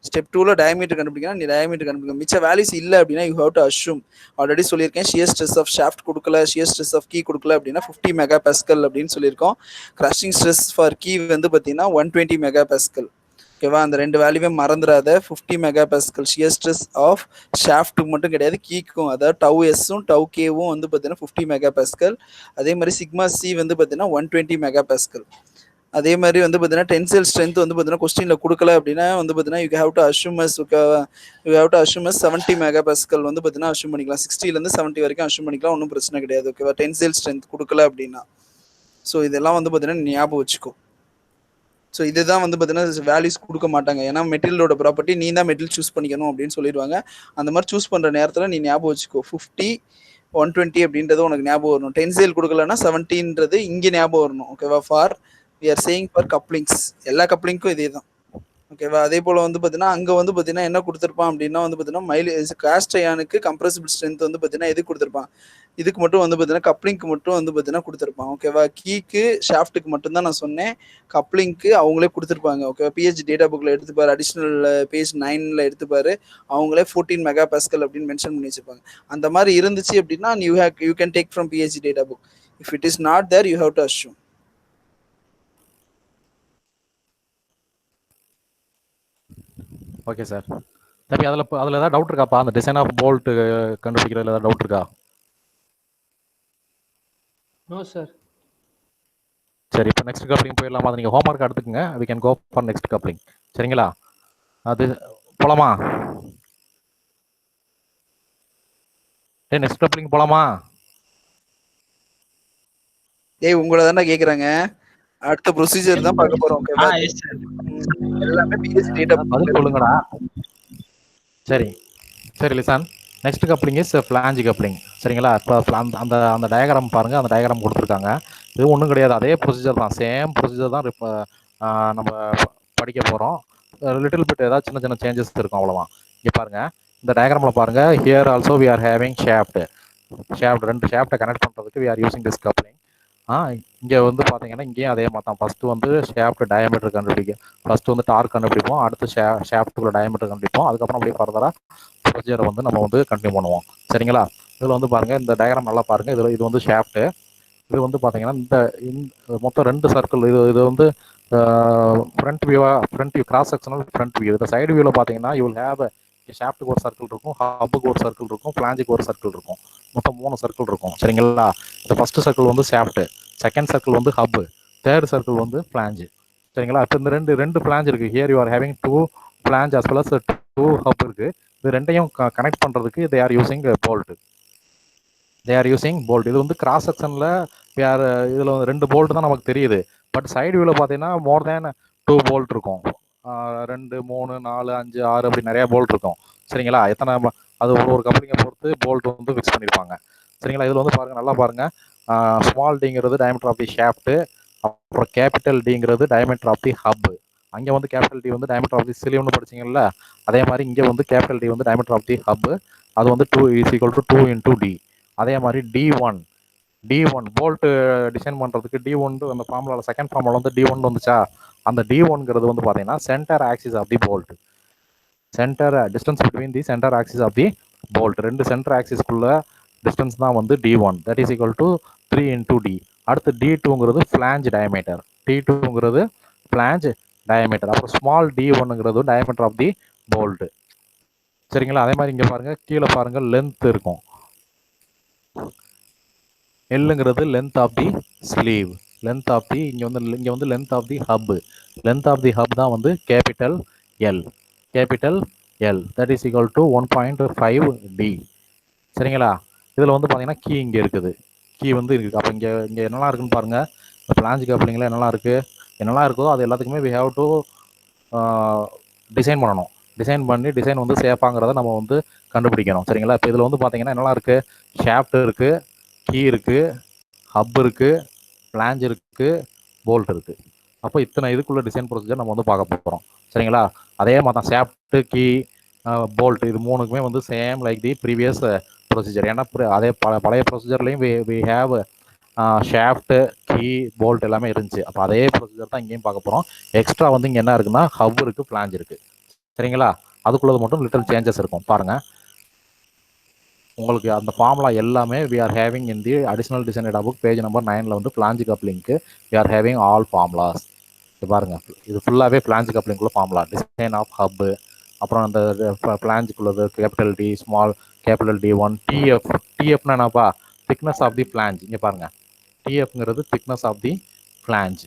ஸ்டெப் 2ல் டயமீட்டர் கண்டுபிடிக்கணும், நீ டயமீட்டர் கண்டுபிடிக்கணும். மிச்ச வேல்யூஸ் இல்லை அப்படின்னா you have to assume. Already சொல்லியிருக்கேன், ஷியர் ஸ்ட்ரெஸ் ஆஃப் ஷாஃப்ட் கொடுக்கல, ஷியர் ஸ்ட்ரெஸ் ஆஃப் கீ கொடுக்கல அப்படின்னா 50 மெகா பாஸ்கல் அப்படின்னு சொல்லியிருக்கோம். கிரஷிங் ஸ்ட்ரெஸ் ஃபார் கீ வந்து பார்த்தீங்கன்னா 120 மெகா பாஸ்கல். ஓகேவா? அந்த ரெண்டு வேல்யூவே மறந்துடாத. 50 mega pascal shear stress of ஷாஃப்ட்டுக்கு மட்டும் கிடையாது, கீக்கும். அதாவது டவு எஸ்ஸும் டவு கேவும் வந்து பார்த்தீங்கன்னா 50 மெகா பாஸ்கல். அதே மாதிரி சிக்மா சி வந்து பார்த்தீங்கன்னா 120 மெகா பாஸ்கல். அதே மாதிரி வந்து பார்த்தீங்கன்னா டென்சைல் ஸ்ட்ரென்த் வந்து பார்த்தீங்கன்னா கொஸ்டினில் கொடுக்கல அப்படின்னா வந்து பார்த்தீங்கன்னா you have to assume 70 mega pascal வந்து பார்த்தீங்கன்னா அஷ்யூம் பண்ணிக்கலாம். 60லேருந்து 70 வரைக்கும் அஷ்யூம் பண்ணிக்கலாம், ஒன்றும் பிரச்சனை கிடையாது. ஓகேவா? டென்சைல் ஸ்ட்ரென்த் கொடுக்கல அப்படின்னா. ஸோ இதெல்லாம் வந்து பார்த்தீங்கன்னா ஞாபகம் வச்சுக்கோ. ஸோ இதுதான் வந்து பார்த்தீங்கன்னா வேல்யூஸ் கொடுக்க மாட்டாங்க. ஏன்னா மெட்டீரியலோட ப்ராப்பர்ட்டி நீ தான் மெட்டீரியல் சூஸ் பண்ணிக்கணும் அப்படின்னு சொல்லிடுவாங்க. அந்த மாதிரி சூஸ் பண்ணுற நேரத்தில் நீ ஞாபகம் வச்சுக்கோ 50 120 அப்படின்றது உனக்கு ஞாபகம் வரணும். டென்சைல் கொடுக்கலன்னா 70ன்றது இங்கே ஞாபகம் வரணும். ஓகேவா? For we are saying for couplings. எல்லா கப்ளிங்க்கும் இதே தான். ஓகேவா? அதே போல் வந்து பார்த்தீங்கன்னா அங்கே வந்து பார்த்தீங்கன்னா என்ன கொடுத்துருப்பான் அப்படின்னா வந்து பார்த்தீங்கன்னா மைலேஜ் காஸ்ட் அயானுக்கு கம்ப்ரசிபிள் ஸ்ட்ரென்த் வந்து பார்த்தீங்கன்னா எது கொடுத்துருப்பான், இதுக்கு மட்டும் வந்து பார்த்தீங்கன்னா கப்ளிங்க்கு மட்டும் வந்து பார்த்தீங்கன்னா கொடுத்துருப்பான். ஓகேவா? கீக்கு ஷாஃப்ட்டுக்கு மட்டும்தான் நான் சொன்னேன், கப்ளிங்க்கு அவங்களே கொடுத்துருப்பாங்க. ஓகேவா? பிஹெச் டேட்டா புக்கில் எடுத்துப்பாரு, அடிஷ்னல் பேஜ் 9ல் எடுத்துப்பாரு, அவங்களே 14 மெகா பாஸ்கல் அப்படின்னு மென்ஷன் பண்ணி வச்சிருப்பாங்க. அந்த மாதிரி இருந்துச்சு அப்படின்னா you can take from PH data book. If it is not there you have to assume. Okay sir. தம்பி அதில் ஏதாவது டவுட் இருக்காப்பா? அந்த டிசைன் ஆஃப் போல்ட் கண்டுபிடிக்கிறதுல ஏதாவது டவுட் இருக்கா? No sir. சரி, இப்போ நெக்ஸ்ட் கப்ளிங் போயிடலாமா? அதை நீங்கள் ஹோம்ஒர்க் எடுத்துக்கங்க. We can go for next coupling. சரிங்களா? அது போலாமா? நெக்ஸ்ட் கப்ளிங் போலாமா? உங்களை தானே கேட்குறாங்க. அடுத்த ப்ரொசீஜர் தான் பார்க்க போறோம். ஓகேவா? எல்லாமே பிஹெச் டேட்டா பதில் சொல்லுங்கடா. சரி சரி listen. Next coupling is flange coupling. சரிங்களா? இப்போ அந்த அந்த டயக்ராம் பாருங்கள். அந்த டயக்ராம் கொடுத்துருக்காங்க. இது ஒன்றும் கிடையாது, அதே ப்ரொசீஜர் தான், சேம் ப்ரொசீஜர் தான் இப்போ நம்ம படிக்க போகிறோம். லிட்டில் பிட் ஏதாவது சின்ன சின்ன சேஞ்சஸ் இருக்கும், அவ்வளோதான். இங்கே பாருங்கள், இந்த டயக்ராமில் பாருங்கள். Here also we are having shaft. ரெண்டு ஷாஃப்ட்டை கனெக்ட் பண்ணுறதுக்கு we are using this coupling. இங்கே வந்து பார்த்தீங்கன்னா இங்கேயும் அதே மாதிரி தான். ஃபஸ்ட்டு வந்து ஷாஃப்ட் டயமீட்டர் கண்டுபிடிக்கும். ஃபஸ்ட்டு வந்து டார்க் கண்டுபிடிப்போம், அடுத்து ஷாஃப்ட்டுக்குள்ள டயமீட்டர் கண்டுபிடிப்போம். அதுக்கப்புறம் அப்படியே ஃபர்தராக ப்ரொசீஜரை வந்து நம்ம வந்து கண்டினியூ பண்ணுவோம். சரிங்களா? இதில் வந்து பாருங்கள், இந்த டயக்ராம் நல்லா பாருங்கள். இது வந்து ஷாஃப்ட்டு. இது வந்து பார்த்தீங்கன்னா இந்த மொத்தம் 2 சர்க்கிள். இது வந்து front view cross sectional front view. இந்த சைடு வியூவில் பார்த்தீங்கன்னா யூ வில் ஹேவ் ஷாஃப்ட்டுக்கு ஒரு சர்க்கிள் இருக்கும், ஹப்புக்கு ஒரு சர்க்கிள் இருக்கும், ஃபிளாஞ்சுக்கு ஒரு சர்க்கிள் இருக்கும். மொத்தம் 3 சர்க்கிள் இருக்கும். சரிங்களா? இந்த ஃபர்ஸ்ட் சர்க்கிள் வந்து ஷாஃப்ட்டு, செகண்ட் சர்க்கிள் வந்து ஹப்பு, தேர்ட் சர்க்கிள் வந்து ஃபிளாஞ்சு. சரிங்களா? இப்போ இந்த ரெண்டு ஃபிளாஞ்ச் இருக்குது. Here you are having 2 flange as well as 2 hub இருக்குது. இது ரெண்டையும் கனெக்ட் பண்ணுறதுக்கு தே ஆர் யூசிங் போல்ட். இது வந்து கிராஸ் செக்ஷனில் இதில் வந்து 2 போல்ட் தான் நமக்கு தெரியுது. பட் சைடு வியூவில் பார்த்தீங்கன்னா மோர் தேன் 2 போல்ட் இருக்கும். 2, 3, 4, 5, 6 அப்படி நிறையா போல்ட் இருக்கும். சரிங்களா? எத்தனை அது ஒரு கம்பெனியை பொறுத்து போல்ட் வந்து ஃபிக்ஸ் பண்ணியிருப்பாங்க. சரிங்களா? இதில் வந்து பாருங்கள், நல்லா பாருங்கள். ஸ்மால் டிங்கிறது டயமீட்டர் ஆஃப் தி ஷாஃப்ட்டு, அப்புறம் கேபிட்டல் டிங்கிறது டயமீட்டர் ஆஃப் தி ஹப். அங்கே வந்து கேபிட்டல் டி வந்து டயமீட்டர் ஆஃப் தி ஸ்லீவ்னு படிச்சிங்கல்ல, அதே மாதிரி இங்கே வந்து கேபிட்டல் டி வந்து டயமீட்டர் ஆஃப் தி ஹப். அது வந்து 2 = 2 × d. அதே மாதிரி D1 போல்ட்டு டிசைன் பண்ணுறதுக்கு D1 அந்த ஃபார்முலாவில் செகண்ட் ஃபார்முலா வந்து D1 வந்துச்சா, அந்த D1ங்கிறது வந்து பார்த்தீங்கன்னா centre axis of the bolt. Distance between the centre axis of the bolt. 2 centre ஆக்சிஸ்க்குள்ள டிஸ்டன்ஸ் தான் வந்து D1. That is equal to 3 × d. அடுத்து D2ங்கிறது ஃபிளாஞ்ச் டயமீட்டர். T2ங்கிறது ஃபிளாஞ்ச் டயமீட்டர். அப்புறம் ஸ்மால் D1ங்கிறது டயமீட்டர் ஆஃப் தி போல்ட். சரிங்களா? அதே மாதிரி இங்கே பாருங்கள், கீழே பாருங்கள், லென்த் இருக்கும். எல்லுங்கிறது length of the sleeve. Length of the இங்கே வந்து length of the hub. Length of the hub தான் வந்து capital L. That is equal to 1.5 d. சரிங்களா? இதில் வந்து பார்த்தீங்கன்னா கீ இங்கே இருக்குது. கீ வந்து இருக்குது. அப்போ இங்கே என்னெல்லாம் இருக்குன்னு பாருங்கள். இந்த பிளாஞ்ச் கப்ளிங்கில் என்னெல்லாம் இருக்கோ அது எல்லாத்துக்குமே வி ஹேவ் டு டிசைன் பண்ணணும். டிசைன் வந்து சேஃபாங்கிறத நம்ம வந்து கண்டுபிடிக்கணும். சரிங்களா? இப்போ இதில் வந்து பார்த்தீங்கன்னா என்னெல்லாம் இருக்குது? ஷாஃப்ட் இருக்குது, கீ இருக்குது, ஹப் இருக்குது, ஃபிளாஞ்ச் இருக்குது, போல்ட் இருக்குது. அப்போ இத்தனை இதுக்குள்ள டிசைன் ப்ரொசீஜர் நம்ம வந்து பார்க்க போகிறோம். சரிங்களா? அதே மாதிரி தான் ஷாஃப்ட்டு, கீ, போல்ட் இது மூணுக்குமே வந்து same like the previous procedure. ஏன்னா அதே பழைய ப்ரொசீஜர்லையும் we have shaft, key, bolt எல்லாமே இருந்துச்சு. அப்போ அதே ப்ரொசீஜர் தான் இங்கேயும் பார்க்க போகிறோம். எக்ஸ்ட்ரா வந்து இங்கே என்ன இருக்குன்னா ஹப் இருக்குது, ஃபிளாஞ்ச் இருக்குது. சரிங்களா? அதுக்குள்ளது மட்டும் லிட்டில் சேஞ்சஸ் இருக்கும். பாருங்கள், உங்களுக்கு அந்த ஃபார்முலா எல்லாமே we are having in the additional design data book page number 9ல் வந்து ஃபிளாஞ்ச் கப்ளிங்க்கு we are having all formulas. இது பாருங்கள், இது ஃபுல்லாகவே ஃபிளாஞ்ச் கப்ளிங்குள்ள ஃபார்முலா. டிசைன் ஆஃப் ஹப்பு, அப்புறம் அந்த ஃபிளாஞ்சுக்குள்ளது capital D, small capital D1, டிஎஃப்னா என்னப்பா? Thickness of the flange. இங்கே பாருங்கள், டிஎஃப்ங்கிறது திக்னஸ் ஆஃப் தி ஃபிளாஞ்ச்,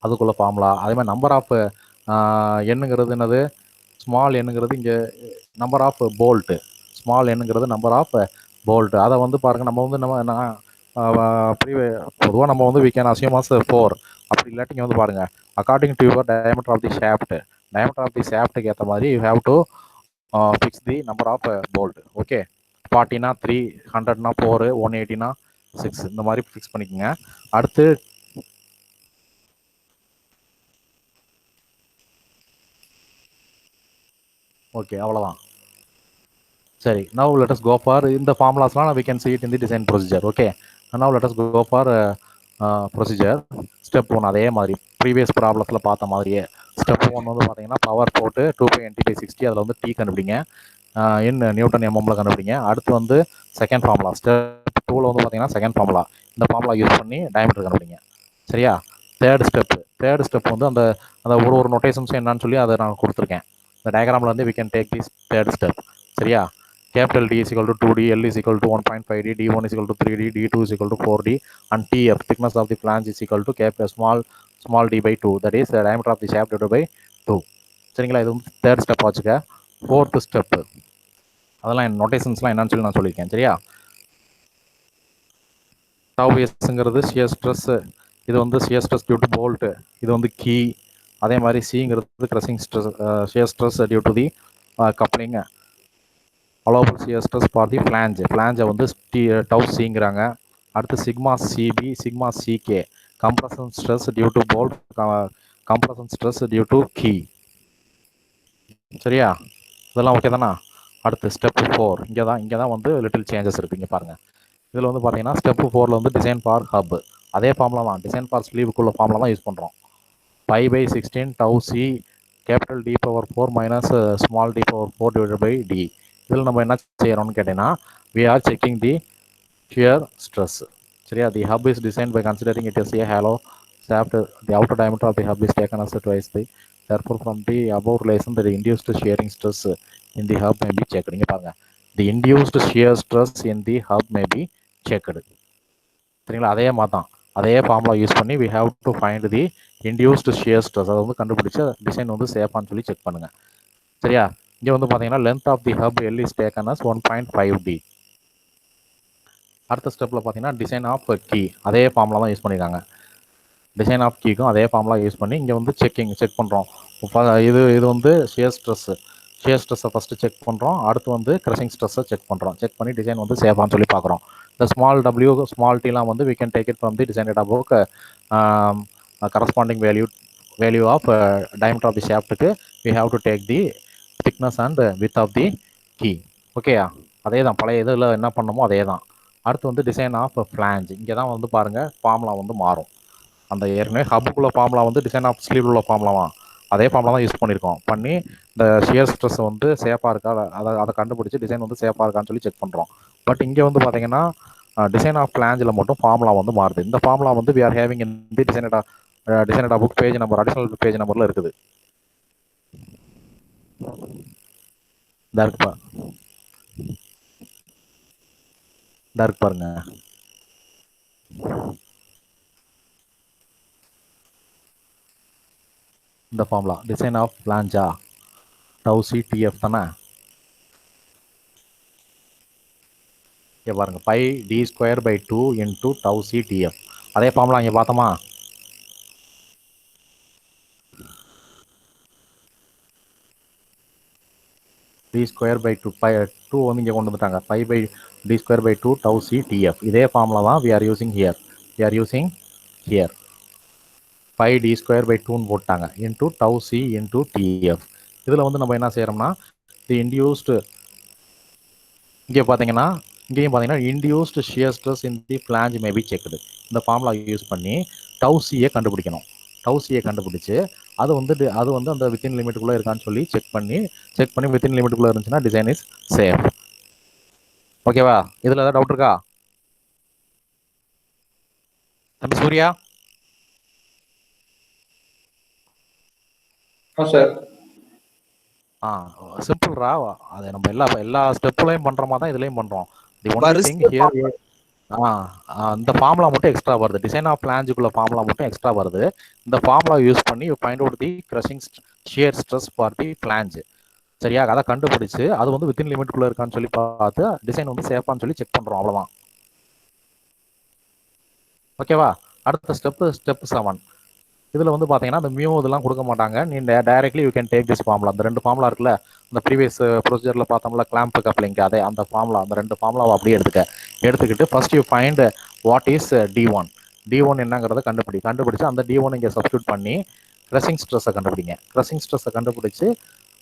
அதுக்குள்ள ஃபார்முலா. அதே மாதிரி நம்பர் ஆஃப் என்னங்கிறது என்னது? ஸ்மால் என்னங்கிறது இங்கே நம்பர் ஆஃப் போல்ட்டு, ஸ்மால் என்னங்கிறது நம்பர் ஆஃப் போல்ட். அதை வந்து பாருங்கள், நம்ம வந்து பொதுவாக நம்ம வந்து வி கேன் அசியூம் அஸ் 4. அப்படி இல்லாட்டி இங்கே வந்து பாருங்கள், according to your diameter of the ஷாஃப்ட்டுக்கு ஏற்ற மாதிரி you have to fix the number of bolt. Okay, 40னா 3, 100னா 4, 180னா 6, இந்த மாதிரி ஃபிக்ஸ் பண்ணிக்கோங்க. அடுத்து ஓகே, அவ்வளோதான். சரி, now let us go for இந்த ஃபார்முலாஸ்லாம் we can see it in the design procedure. Okay, now let us go for procedure. Step 1 அதே மாதிரி ப்ரீவியஸ் ப்ராப்ளத்தில் பார்த்த மாதிரியே. ஸ்டெப் 1 வந்து பார்த்தீங்கன்னா பவர் போட்டு 2π×10⁻⁶ அதில் வந்து T கண்டுபிடிங்க, இன் நியூட்டன் எம்எம்ல கண்டுபிடிங்க. அடுத்து வந்து செகண்ட் ஃபார்முலா. ஸ்டெப் 2ல் வந்து பார்த்தீங்கன்னா செகண்ட் ஃபார்முலா. இந்த ஃபார்முலா யூஸ் பண்ணி டயமீட்டர் கண்டுபிடிங்க. சரியா? தேர்ட் ஸ்டெப் வந்து அந்த ஒரு நொட்டேஷன்ஸும் என்னன்னு சொல்லி அதை நான் கொடுத்துருக்கேன். இந்த டயக்ராமில் வந்து we can take this third step. சரியா? Capital D = 2D, L = 1.5D, D1 = 3D, D2 = 4D, and TF thickness of the flange is equal to small d/2, that is diameter of the shaft divided by 2. சரிங்களா? இது வந்து third step வச்சுக்க. Fourth step அதெல்லாம் நோட்டேஷன்ஸ்லாம் என்னன்னு சொல்லி நான் சொல்லியிருக்கேன். சரியா? டவுஎஸ்ங்கிறது ஷியர் ஸ்ட்ரெஸ், இது வந்து shear stress due to bolt, இது வந்து கீ. அதே மாதிரி சிங்கிறது crushing stress, shear stress due to the coupling. allowable shear stress for the flange வந்து டவு சிங்கிறாங்க. அடுத்து sigma CB, sigma CK compression stress due to bolt, compression stress due to key. சரியா? இதெல்லாம் ஓகே தானா? அடுத்து ஸ்டெப் 4 இங்கே தான் வந்து லிட்டில் சேஞ்சஸ் இருக்குது. இங்கே பாருங்கள், இதில் வந்து பார்த்தீங்கன்னா ஸ்டெப் 4ல் வந்து டிசைன் ஃபார் ஹப். அதே ஃபார்முலா தான், டிசைன் ஃபார் ஸ்லீவுக்குள்ள ஃபார்முலா தான் யூஸ் பண்ணுறோம். 5/16 tau C capital D⁴ minus small D⁴ divided by D. இதில் நம்ம என்ன செய்யறோம்னு கேட்டீங்கன்னா we are checking the shear stress. சரியா? the hub is designed by considering it as a hollow shaft, the outer diameter of the hub is taken as twice the. Therefore, from the above relation, the induced shearing stress in the hub may be checked. இங்க பாருங்க, the induced shear stress in the hub may be checked. சரிங்களா? அதே மாதிரி தான், அதே formula use பண்ணி we have to find the induced shear stress. அதை வந்து கண்டுபிடிச்சு டிசைன் வந்து சேஃபான்னு சொல்லி செக் பண்ணுங்க. சரியா? இங்கே வந்து பார்த்தீங்கன்னா length of the hub L is taken as 1.5D. அடுத்த ஸ்டெப்பில் பார்த்தீங்கன்னா டிசைன் ஆஃப் கீ, அதே ஃபார்முலா தான் யூஸ் பண்ணியிருக்காங்க. டிசைன் ஆஃப் கீக்கும் அதே ஃபார்முலா யூஸ் பண்ணி இங்கே வந்து செக் பண்ணுறோம். இது வந்து ஷியர் ஸ்ட்ரெஸ்ஸை ஃபஸ்ட்டு செக் பண்ணுறோம். அடுத்து வந்து கிரஷிங் ஸ்ட்ரெஸ்ஸை செக் பண்ணுறோம். செக் பண்ணி டிசைன் வந்து சேஃபான்னு சொல்லி பார்க்குறோம். இந்த ஸ்மால் டபிள்யூ ஸ்மால் டீலாம் வந்து we can take it from the design data book. Corresponding value of diameter of the shaftக்கு we have to take the thickness and width of the key. ஓகேயா? அதே தான் பழைய இதில் என்ன பண்ணணுமோ அதே தான். அடுத்து வந்து டிசைன் ஆஃப் ஃப்ளாஞ்ச். இங்கே தான் வந்து பாருங்கள் ஃபார்முலா வந்து மாறும். அந்த ஏற்கனவே ஹப்புக்குள்ள ஃபார்முலா வந்து டிசைன் ஆஃப் ஸ்லீவ் உள்ள ஃபார்முலாவா அதே ஃபார்முலா தான் யூஸ் பண்ணியிருக்கோம். பண்ணி இந்த ஷியர் ஸ்ட்ரெஸ் வந்து சேஃபாக இருக்கா அதை கண்டுபிடிச்சி டிசைன் வந்து சேஃபாக இருக்கான்னு சொல்லி செக் பண்ணுறோம். பட் இங்கே வந்து பார்த்தீங்கன்னா டிசைன் ஆஃப் ஃப்ளாஞ்சில் மட்டும் ஃபார்முலா வந்து மாறுது. இந்த ஃபார்முலா வந்து we are having in the design data book page number, additional page நம்பரில் இருக்குது. இருக்கு பாருங்க. இந்த ஃபார்முலா டிசைன் ஆஃப் பிளான்ஜா டவு சி டிஎஃப் தானே. இங்கே பாருங்க, pi D square by 2 into tau C TF. அதே ஃபார்முலா இங்கே பார்த்தோமா? டி ஸ்கொயர் பை 2 பை 2 வந்து இங்கே கொண்டு வந்துட்டாங்க. Pi pi D square by 2 tau C TF. இதே ஃபார்முலா தான் we are using here. Pi D square by 2ன்னு போட்டாங்க into tau C into TF. இதில் வந்து நம்ம என்ன செய்கிறோம்னா தி இண்டியூஸ்டு, இங்கேயும் பார்த்தீங்கன்னா induced shear stress in the flange may be checked. இந்த ஃபார்முலா யூஸ் பண்ணி டவு சியை கண்டுபிடிக்கணும். டவு சியை கண்டுபிடிச்சு அது வந்து அந்த வித்தின் லிமிட்டுக்குள்ளே இருக்கான்னு சொல்லி செக் பண்ணி வித்தின் லிமிட்டுக்குள்ளே இருந்துச்சுன்னா டிசைன் இஸ் சேஃப். ஓகேவா? இதில் ஏதாவது டவுட் இருக்கா தம்பி சூர்யா? சார் சிம்பிள்ரா. அது நம்ம எல்லா ஸ்டெப்லையும் பண்ற மாதிரி தான் இதுலயும் பண்றோம். தி ஒன்லி திங் ஹியர் இந்த ஃபார்முலா மட்டும் எக்ஸ்ட்ரா வருது. டிசைன் ஆஃப் பிளான்ஜுக்குள்ள ஃபார்முலா மட்டும் எக்ஸ்ட்ரா வருது. இந்த ஃபார்முலா யூஸ் பண்ணி you find out the crushing shear stress for the flange. சரியா? அதை கண்டுபிடிச்சு அது வந்து வித்தின் லிமிட்டுக்குள்ள இருக்கான்னு சொல்லி பார்த்து டிசைன் வந்து சேஃபான்னு சொல்லி செக் பண்றோம். அவ்வளவுதான். ஓகேவா? அடுத்த ஸ்டெப் 7. இதில் வந்து பார்த்தீங்கன்னா அந்த மியூ இதெல்லாம் கொடுக்க மாட்டாங்க. நீங்கள் directly you can take this formula. அந்த 2 ஃபார்முலா இருக்குல்ல, அந்த ப்ரீவியஸ் ப்ரொசீஜரில் பார்த்தோம்ல கிளாம்ப் கப்ளிங், அதே அந்த ஃபார்முலா, அந்த 2 ஃபார்முலாவை அப்படியே எடுத்துக்கிட்டு first you find what is D1 என்னங்கிறத கண்டுபிடிச்சு அந்த D1 இங்கே சப்ஸ்டியூட் பண்ணி கிரஷிங் ஸ்ட்ரெஸ்ஸை கண்டுபிடிங்க. கிரஷிங் ஸ்ட்ரெஸ்ஸை கண்டுபிடிச்சு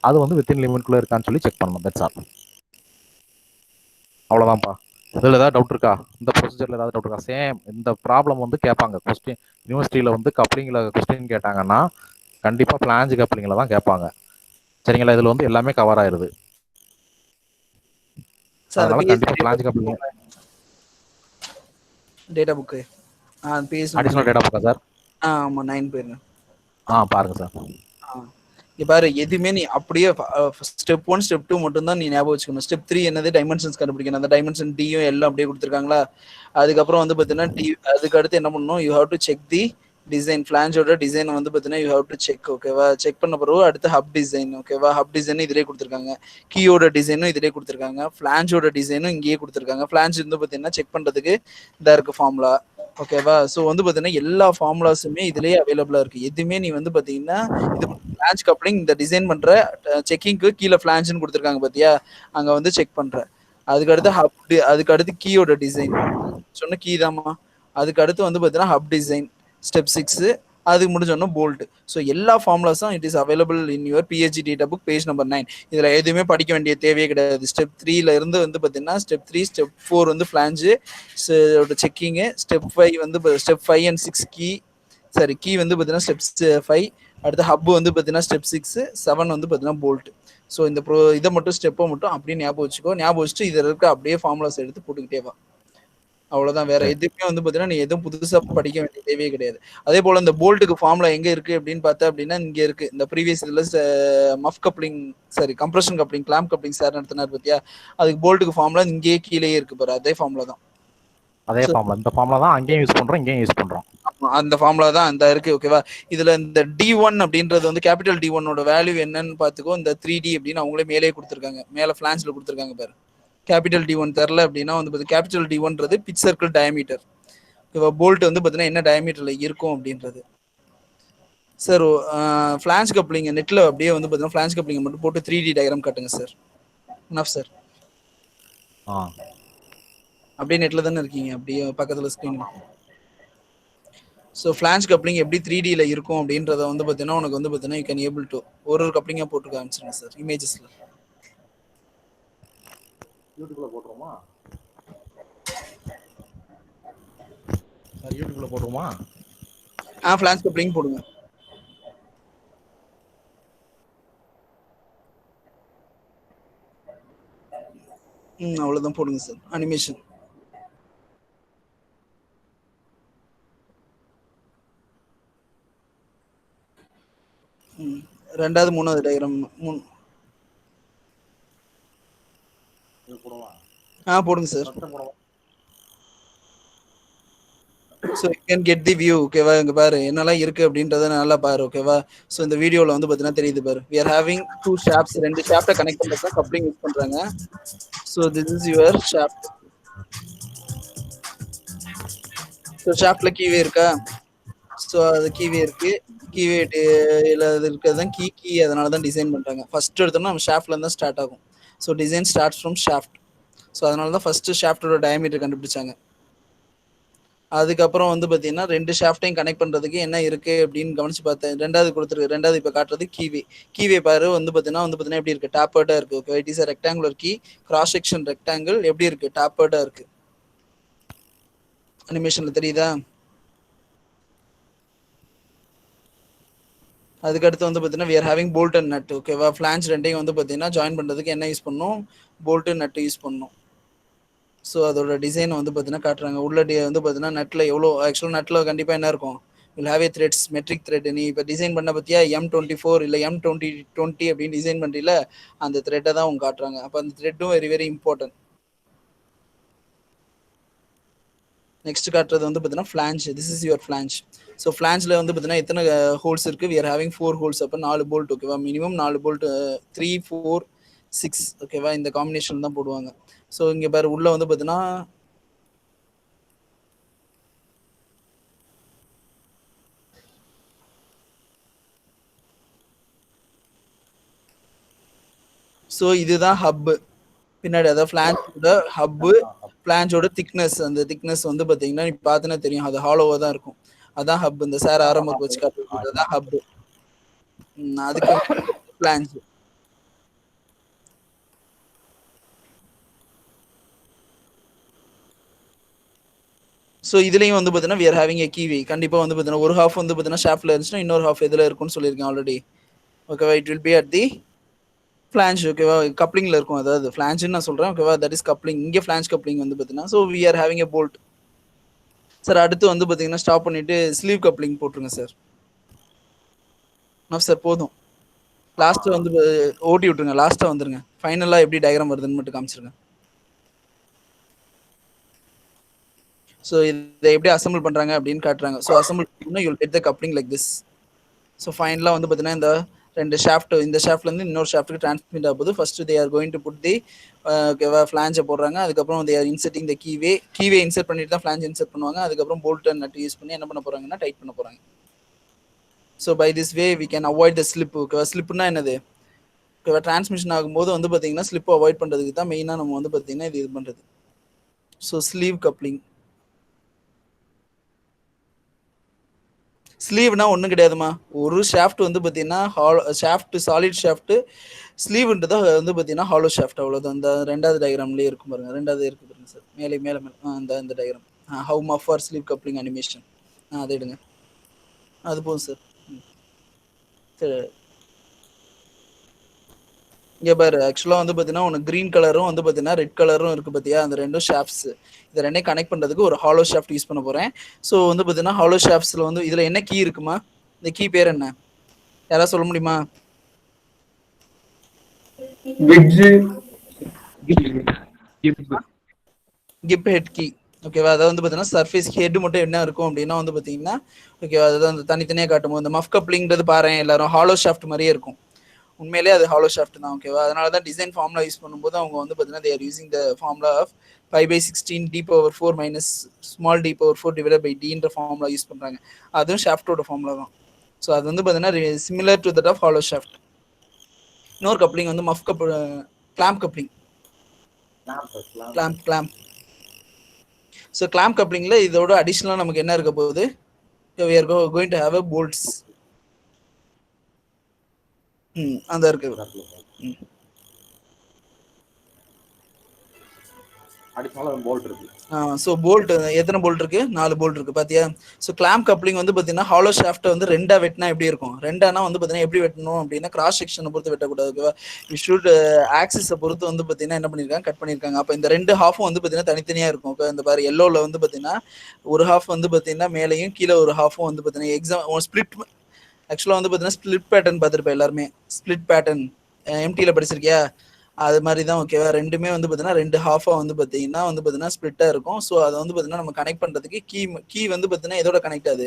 அது வந்து வித்தின் லிமிட்குள்ளே இருக்கான்னு சொல்லி செக் பண்ணணும். That's all. அவ்வளோதான்ப்பா. இதில் ஏதாவது டவுட் இருக்கா? இந்த ப்ரொசீஜரில் ஏதாவது டவுட் இருக்கா? சேம் இந்த ப்ராப்ளம் வந்து கேட்பாங்க. கொஸ்டின் யூனிவர்சிட்டியில் வந்து கப்ளிங்கில் கொஸ்டின் கேட்டாங்கன்னா கண்டிப்பாக பிளான்ஜ் கப்ளிங்கில் தான் கேட்பாங்க. சரிங்களா? இதில் வந்து எல்லாமே கவர் ஆயிருது. அதனால கண்டிப்பாக flange coupling data book additional data புக்கா சார்? ஆமாம் 9 பேருங்க. பாருங்க சார். பாரு, எதுவுமே நீ அப்படியே ஸ்டெப் 1 ஸ்டெப் 2 மட்டும் தான் நீ ஞாபகம் வச்சுக்கணும். ஸ்டெப் 3 என்னது டைமென்ஷன்ஸ் கண்டுபிடிக்கணும். அந்த டைமென்ஷன் டியும் எல்லாம் அப்படியே கொடுத்துருக்காங்களா. அதுக்கப்புறம் வந்து பார்த்தீங்கன்னா அதுக்கு அடுத்து என்ன பண்ணணும், you have to check the design. ஃபிளான்ஜோட டிசைன் வந்து பார்த்தீங்கன்னா யூ ஹவ் டு செக். ஓகேவா? செக் பண்ண பிறகு அடுத்து ஹப் டிசைன். ஓகேவா? ஹப் டிசைனும் இதிலே கொடுத்துருக்காங்க. கீயோட டிசைனும் இதிலே கொடுத்துருக்காங்க. ஃபிளான்ஜோட டிசைனும் இங்கேயே கொடுத்துருக்காங்க. ஃபிளான்ஜ் வந்து பார்த்தீங்கன்னா செக் பண்ணுறதுக்கு இதாக இருக்கு ஃபார்முலா. ஓகேவா? ஸோ வந்து பார்த்தீங்கன்னா எல்லா ஃபார்முலாஸுமே இதுலேயே அவைலபிளாக இருக்குது. எதுவுமே நீ வந்து பார்த்தீங்கன்னா இது ஃபிளான்ஜ் கப்ளிங் இந்த டிசைன் பண்ணுற செக்கிங்க்கு கீழே ஃபிளான்ஜ்னு கொடுத்துருக்காங்க பார்த்தியா, அங்கே வந்து செக் பண்ணுற. அதுக்கடுத்து அதுக்கு அடுத்து கீயோட டிசைன் சொன்ன கீ தாம்மா. அதுக்கு அடுத்து வந்து பார்த்தீங்கன்னா ஹப் டிசைன் ஸ்டெப் 6. அதுக்கு முடிஞ்சோன்னா போல்ட். ஸோ எல்லா ஃபார்முலாஸும் it is available in your PhD data book page number 9. இதில் எதுவுமே படிக்க வேண்டிய தேவையே கிடையாது. ஸ்டெப் 3ல இருந்து வந்து பார்த்தீங்கன்னா ஸ்டெப் 3 ஸ்டெப் 4 வந்து ஃபிளான்ஜு செக்கிங்கு. ஸ்டெப் 5 வந்து ஸ்டெப் 5 and 6 கீ வந்து பார்த்தீங்கன்னா ஸ்டெப் 5. அடுத்து ஹப் வந்து பார்த்தீங்கன்னா ஸ்டெப் 6, 7 வந்து பார்த்தீங்கன்னா போல்ட். ஸோ இந்த இதை மட்டும் ஸ்டெப்பை மட்டும் அப்படியே ஞாபகம் வச்சுக்கோ. ஞாபகம் வச்சுட்டு இதில் இருக்க அப்படியே ஃபார்முலாஸ் எடுத்து போட்டுக்கிட்டே வா. அவ்வளவுதான். வேற எதுவுமே வந்து பாத்தீங்கன்னா நீ எதுவும் புதுசா படிக்க வேண்டிய தேவையே கிடையாது. அதே போல இந்த போல்ட்டுக்கு ஃபார்முலா எங்க இருக்கு அப்படின்னு பார்த்தா அப்படின்னா இங்க இருக்கு. இந்த ப்ரீவியஸ் இதுல muff coupling sorry compression coupling clamp coupling sir நடத்தினார் பத்தியா, அதுக்கு போல்ட்டுக்கு ஃபார்முலா இங்கேயே கீழே இருக்கு பாரு, அதே ஃபார்முலா தான். அதே ஃபார்முலா, இந்த ஃபார்முலா தான் அங்கேயும் யூஸ் பண்றோம், இங்கேயும் யூஸ் பண்றோம். அந்த ஃபார்முலா தான் அந்த இருக்கு. ஓகேவா? இதுல இந்த D1 அப்படின்றது வந்து கேபிட்டல் D1ஓட வேல்யூ என்னன்னு பாத்துக்கோ. இந்த 3D அப்படின்னு அவங்களே மேலே கொடுத்துருக்காங்க, மேல பிளான்ஸ்ல கொடுத்துருக்காங்க பாரு. கேபிட்டல் D1 தெரியல அப்படின்னா வந்து கேபிட்டல் D1ன்றது பிச் சர்க்கிள் டயமீட்டர். போல்ட் வந்து பாத்தீங்கன்னா என்ன டயமீட்டர்ல இருக்கும் அப்படின்றது. சார் ஃபிளான்ஸ் கப்ளிங் நெட்ல அப்படியே வந்து பாத்தீங்கன்னா ஃபிளான்ஸ் கப்ளிங் மட்டும் போட்டு 3D டயக்ராம் காட்டுங்க சார். என்னாஃப் சார்? அப்படியே நெட்ல தானே இருக்கீங்க, அப்படியே பக்கத்துல ஸ்கிரீன். ஸோ ஃபிளான்ஸ் கப்ளிங் எப்படி 3Dல இருக்கும் அப்படின்றத வந்து பார்த்தீங்கன்னா உனக்கு வந்து பார்த்தீங்கன்னா யூ கேன் ஏபிள் டு ஒரு கப்ளிங்காக போட்டு காமிச்சிருங்க சார் இமேஜஸ்ல. யூடியூப்ல போட்டுருமா சார்? யூடியூப்ல போட்டுருமா? ஃபிளான்ஸ் கப்ளிங் போடுங்க. அவ்வளோதான் போடுங்க சார். அனிமேஷன் ரெண்டாவது மூணாவது டயக்ராம் போடுங்க sir. So you can get the view. ஓகேவா? இங்க பாரு என்னெல்லாம் இருக்கு அப்படின்றத நல்லா பாரு. ஓகேவா? ஸோ இந்த வீடியோல வந்து பார்த்தீங்கன்னா தெரியுது பாரு. we are having 2 shafts, 2 ஷாஃப்ட்டை கனெக்ட் பண்ணுறது தான் கப்ளிங் யூஸ் பண்றாங்க. So this is your shaft. So ஷாஃப்ட்ல கீவே இருக்கா? ஸோ அது கீவே இருக்கு. கீவே இருக்கிறது தான் கீ அதனால தான் டிசைன் பண்றாங்க. ஃபர்ஸ்ட் எடுத்தோம்னா நம்ம ஷாஃப்ட்ல இருந்தா ஸ்டார்ட் ஆகும். So design starts from shaft. So அதனால தான் ஃபர்ஸ்ட் ஷாஃப்டோட டயமீட்டர் கண்டுபிடிச்சாங்க. அதுக்கப்புறம் வந்து பார்த்தீங்கன்னா 2 ஷாஃப்ட்டையும் கனெக்ட் பண்றதுக்கு என்ன இருக்கு அப்படின்னு கவனிச்சு பார்த்தேன். ரெண்டாவது இப்போ காட்டுறது கீவே. கீவே பாரு வந்து பார்த்தீங்கன்னா எப்படி இருக்கு? டாப்பர்டா இருக்கு. Okay, it is a rectangular key, cross section rectangle. எப்படி இருக்கு? டாப்பர்டா இருக்கு. அனிமேஷன்ல தெரியுதா? அதுக்கு அடுத்து வந்து பார்த்தீங்கன்னா we are having bolt and nut. ஓகேவா? ஃபிளான்ஸ் ரெண்டையும் வந்து பார்த்தீங்கன்னா ஜாயின் பண்றதுக்கு என்ன யூஸ் பண்ணணும்? போல்ட் நட் யூஸ் பண்ணணும். ஸோ அதோட டிசைன் வந்து பார்த்தீங்கன்னா காட்டுறாங்க. உள்ள வந்து பார்த்தீங்கன்னா நட்டில் எவ்வளோ ஆக்சுவலாக நட்டில் கண்டிப்பாக என்ன இருக்கும்? Will have a threads, metric thread. நீ இப்போ டிசைன் பண்ண பற்றியா M24 இல்லை M20 அப்படின்னு டிசைன் பண்ணுறீல, அந்த த்ரெட்டை தான் அவங்க காட்டுறாங்க. அப்போ அந்த த்ரெட்டும் வெரி வெரி இம்பார்ட்டன்ட். நெக்ஸ்ட் காட்டுறது வந்து பார்த்தீங்கன்னா flange. This is your flange. So ஃபிளான்ச்சில் வந்து பார்த்தீங்கன்னா எத்தனை ஹோல்ஸ் இருக்குது? We are having 4 holes. அப்போ 4 போல்ட். ஓகேவா? Minimum 4 bolt, 3, 4, 6. ஓகேவா? இந்த காம்பினேஷன் தான் போடுவாங்க. ஸோ இங்கே பாரு உள்ள வந்து பார்த்தீங்கன்னா ஸோ இதுதான் ஹப்பு பின்னாடி, அதாவது ஃபிளான்ச்சோட ஹப்பு, ஃபிளான்ச்சோட திக்னஸ். அந்த திக்னஸ் வந்து பார்த்தீங்கன்னா நீ பார்த்தனா தெரியும், அது ஹாலோவாக தான் இருக்கும். அதான் ஹப். இந்த சார் ஆரம்பம் வச்சு காட்டுறது அதான் ஹப்பு. அதுக்கு ஃபிளான்ச். ஸோ இதுலேயும் வந்து பார்த்தீங்கன்னா we are having a keyway. கண்டிப்பாக வந்து பார்த்தீங்கன்னா ஒரு ஹாஃப் வந்து பார்த்தீங்கன்னா ஷாஃப்ட்ல இருந்துச்சுன்னா இன்னொரு ஹாஃப் எதில் இருக்கும்னு சொல்லியிருக்கேன் ஆல்ரெடி. ஓகேவா? It will be at the flange. ஓகேவா? கப்ளிங்ல இருக்கும். அதாவது ஃபிளான்ச்னு நான் சொல்றேன். ஓகேவா? That is coupling. இங்கே ஃபிளான்ச் கப்ளிங் வந்து பார்த்தீங்கன்னா so we are having a bolt. Sir அடுத்து வந்து பார்த்தீங்கன்னா ஸ்டாப் பண்ணிட்டு ஸ்லீவ் கப்ளிங் போட்டுருங்க சார். சார் போதும். லாஸ்ட்டு வந்து ஓட்டி விட்டுருங்க. லாஸ்ட்டாக வந்துருங்க. ஃபைனலாக எப்படி டயக்ராம் வருதுன்னு மட்டும் காமிச்சிருங்க. ஸோ இதை எப்படி அசம்பிள் பண்ணுறாங்க அப்படின்னு காட்டுறாங்க. ஸோ அசம்பிள் பண்ணால் you'll get the coupling like this. So ஃபைனலாக வந்து பார்த்தீங்கன்னா இந்த 2 ஷாஃப்ட், இந்த ஷாஃப்ட்லேருந்து இன்னொரு ஷாஃப்ட்டுக்கு டிரான்ஸ்மிட் ஆகுது. First they are going to put the ஓகேவா ஃபிளான்ச்சை போடுறாங்க. அதுக்கப்புறம் தே ஆர் இன்செர்ட்டிங் த கீவே இன்செர்ட் பண்ணிட்டு தான் ஃபிளான்ச் இன்செர்ட் பண்ணுவாங்க. அதுக்கப்புறம் போல்ட் அண்ட் நட் யூஸ் பண்ணி என்ன பண்ண போகிறாங்கன்னா டைட் பண்ண போகிறாங்க. So by this way we can avoid the slip. ஓகேவா? ஸ்லிப்னா என்னது? ஓகேவா? டிரான்ஸ்மிஷன் ஆகும்போது வந்து பார்த்தீங்கன்னா ஸ்லிப் அவாய்ட் பண்ணுறதுக்கு தான் மெயினாக நம்ம வந்து பார்த்தீங்கன்னா இது பண்ணுறது. So sleeve coupling. ஸ்லீவ்னா ஒன்றும் கிடையாதுமா. ஒரு ஷாஃப்ட் வந்து பார்த்தீங்கன்னா ஷாஃப்ட் சாலிட் ஷாஃப்ட், ஸ்லீவ்ன்றது வந்து பார்த்தீங்கன்னா ஹாலோ ஷாஃப்ட். அவ்வளோதான். அந்த ரெண்டாவது டயக்ராம்லேயே இருக்கும் பாருங்க. ரெண்டாவது இருக்கு பாருங்க சார், மேலே மேலே மேலே அந்த diagram how muff for sleeve coupling animation. அதை எடுங்க. அது போதும் சார். சரி இங்க பாரு ஆக்சுவலா வந்து பாத்தீங்கன்னா உனக்கு கிரீன் கலரும் வந்து பாத்தீங்கன்னா ரெட் கலரும் இருக்கு பாத்தியா, அந்த ரெண்டும் ஷாஃப்ட்ஸ். இதை ரெண்டையும் கனெக்ட் பண்றதுக்கு ஒரு ஹாலோ ஷாஃப்ட் யூஸ் பண்ண போறேன். ஸோ வந்து பாத்தீங்கன்னா ஹாலோ ஷாஃப்ட்ஸ்ல வந்து இதுல என்ன கீ இருக்குமா? இந்த கீ பேர் என்ன, யாராவது சொல்ல முடியுமா? Gib head key. ஓகேவா, அதாவது வந்து பாத்தீங்கன்னா சர்ஃபேஸ் ஹெட் மட்டும் என்ன இருக்கும் அப்படின்னா வந்து பாத்தீங்கன்னா ஓகேவா, அதாவது அந்த தனித்தனியா காட்டும்போது இந்த மஃப் கப்ளிங்கிறது பாரு எல்லாரும் ஹாலோ ஷாஃப்ட் மாதிரியே இருக்கும். உண்மையிலேயே அது ஹாலோ ஷாஃப்ட் தான். ஓகேவா, அதனால தான் டிசைன் ஃபார்முலா யூஸ் பண்ணும்போது அவங்க வந்து பார்த்தீங்கன்னா they are using the formula of 5/16 d⁴ minus small d⁴ divided by d ன்ற ஃபார்முலா யூஸ் பண்றாங்க. அதுவும் ஷாஃப்டோட ஃபார்முலா தான். ஸோ அது வந்து பார்த்தீங்கன்னா similar to that of hollow shaft. இன்னொரு கப்ளிங் வந்து muff clamp coupling. Clamp. So clamp கப்ளிங்ல இதோட அடிஷ்னலாக நமக்கு என்ன இருக்க போகுது, we are going to have a bolts. அந்த இருக்கு. ஸோ போல்ட் எத்தனை போல்ட் இருக்கு? 4 போல்ட் இருக்கு பாத்தியா. ஸோ கிளாம்ப் கப்ளிங் வந்து பாத்தீங்கன்னா ஹாலோ ஷாஃப்ட்டை வந்து ரெண்டா வெட்டினா எப்படி இருக்கும்? ரெண்டானா வந்து பாத்தீங்கன்னா எப்படி வெட்டணும் அப்படின்னா கிராஸ் செக்ஷனை பொறுத்து வெட்டக்கூடாது. ஓகேவா, ஷூட் ஆக்சிஸை பொறுத்து வந்து பாத்தீங்கன்னா என்ன பண்ணிருக்காங்க, கட் பண்ணிருக்காங்க. அப்போ இந்த ரெண்டு ஹாஃபும் வந்து பாத்தீங்கன்னா தனித்தனியா இருக்கும். இந்த பாரு எல்லோல வந்து பாத்தீங்கன்னா ஒரு ஹாஃப் வந்து பாத்தீங்கன்னா மேலையும் கீழே ஒரு ஹாஃபும் வந்து பாத்தீங்கன்னா எக்ஸாம் ஸ்பிளிட். ஆக்சுவலா வந்து பாத்தீங்கன்னா ஸ்பிளிட் பேட்டர்ன் பார்த்துருப்பேன் எல்லாருமே. ஸ்பிளிட் பேட்டர்ன் எம்டில படிச்சிருக்கியா? அது மாதிரி தான். ஓகேவா, ரெண்டுமே வந்து பார்த்தீங்கன்னா ரெண்டு ஹாஃபாக வந்து பார்த்தீங்கன்னா ஸ்பிளிட்டாக இருக்கும். ஸோ அதை வந்து பார்த்தீங்கன்னா நம்ம கனெக்ட் பண்ணுறதுக்கு கீ வந்து பார்த்தீங்கன்னா எதோட கனெக்ட் ஆகுது?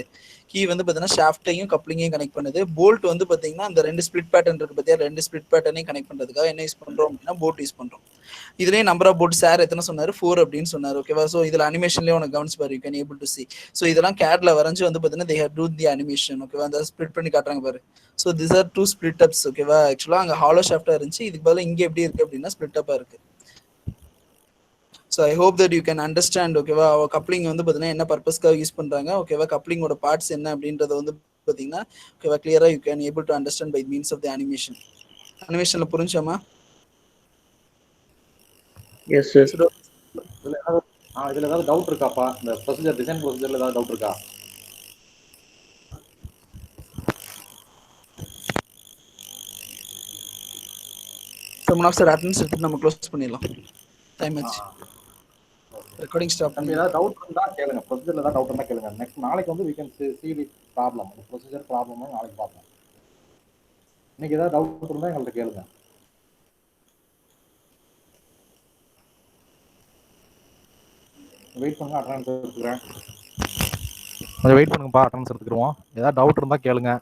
கீ வந்து பார்த்தீங்கன்னா ஷாஃப்ட்டையும் கப்ளிங்கையும் கனெக்ட் பண்ணுது. போல்ட் வந்து பார்த்தீங்கன்னா அந்த ரெண்டு ஸ்பிளிட் பேட்டர்ன் இருக்கு பார்த்தியா, ரெண்டு ஸ்பிளிட் பேட்டர்னையும் கனெக்ட் பண்ணுறதுக்காக என்ன யூஸ் பண்ணுறோம் அப்படின்னா போல்ட் யூஸ் பண்ணுறோம். இதுலேயே நம்பர் ஆஃப் போல்ட் சார் எத்தனை சொன்னார்? 4 அப்படின்னு சொன்னார். ஓகேவா, ஸோ இதில் அனிமேஷன்லேயே உனக்கு கவனிச்சு பாரு, you can able to C. So இதெல்லாம் கேட்ல வரைஞ்சு வந்து பார்த்தீங்கன்னா they have do the animation. ஓகேவா, அந்த ஸ்பிளிட் பண்ணி காட்டுறாங்க பாரு. So this are 2 split ups. ஓகேவா, ஆக்சுவலாக அங்கே ஹாலோ ஷாஃப்டாக இருந்துச்சு, இதுக்கு பதிலாக இங்கே எப்படி இருக்கு அப்படின்னா ஸ்பிளிட் அப்பாக இருக்கு. So I hope that you can understand. ஓகேவா, கப்ளிங் வந்து பார்த்தீங்கன்னா என்ன பர்பஸ்க்காக யூஸ் பண்ணுறாங்க, ஓகேவா, கப்ளிங்கோட பார்ட்ஸ் என்ன அப்படின்றத வந்து பார்த்தீங்கன்னா ஓகேவா கிளியராக you can able to understand by means of the animation. அனிமேஷனில் புரிஞ்சாமா? Yes sir. இதுல ஏதாவது டவுட் இருக்காப்பா? இந்த ப்ரொசீஜர், டிசைன் ப்ரொசீஜர்ல ஏதாவது டவுட் இருக்கா? சம் ஆஃப் சார் அட்டெண்டன்ஸ் எடுத்து நம்ம க்ளோஸ் பண்ணிடலாம். டைம் ஆச்சு, ரெக்கார்டிங் ஸ்டாப் பண்ணி. ஏதாவது டவுட் இருந்தா கேளுங்க, ப்ரொசீஜர்ல ஏதாவது டவுட் இருந்தா கேளுங்க. நெக்ஸ்ட் நாளைக்கு வந்து we can see the problem, the procedure problem நாளைக்கு பார்ப்போம். இன்னைக்கு ஏதாவது டவுட் இருந்தா எங்கள்கிட்ட கேளுங்க. வெயிட் பண்ணுங்க, அட்டெண்டன்ஸ் எடுத்துக்கிறேன். கொஞ்சம் வெயிட் பண்ணுங்கப்பா, அட்டெண்டன்ஸ் எடுத்துக்கிறோம். ஏதாவது டவுட் இருந்தா கேளுங்க.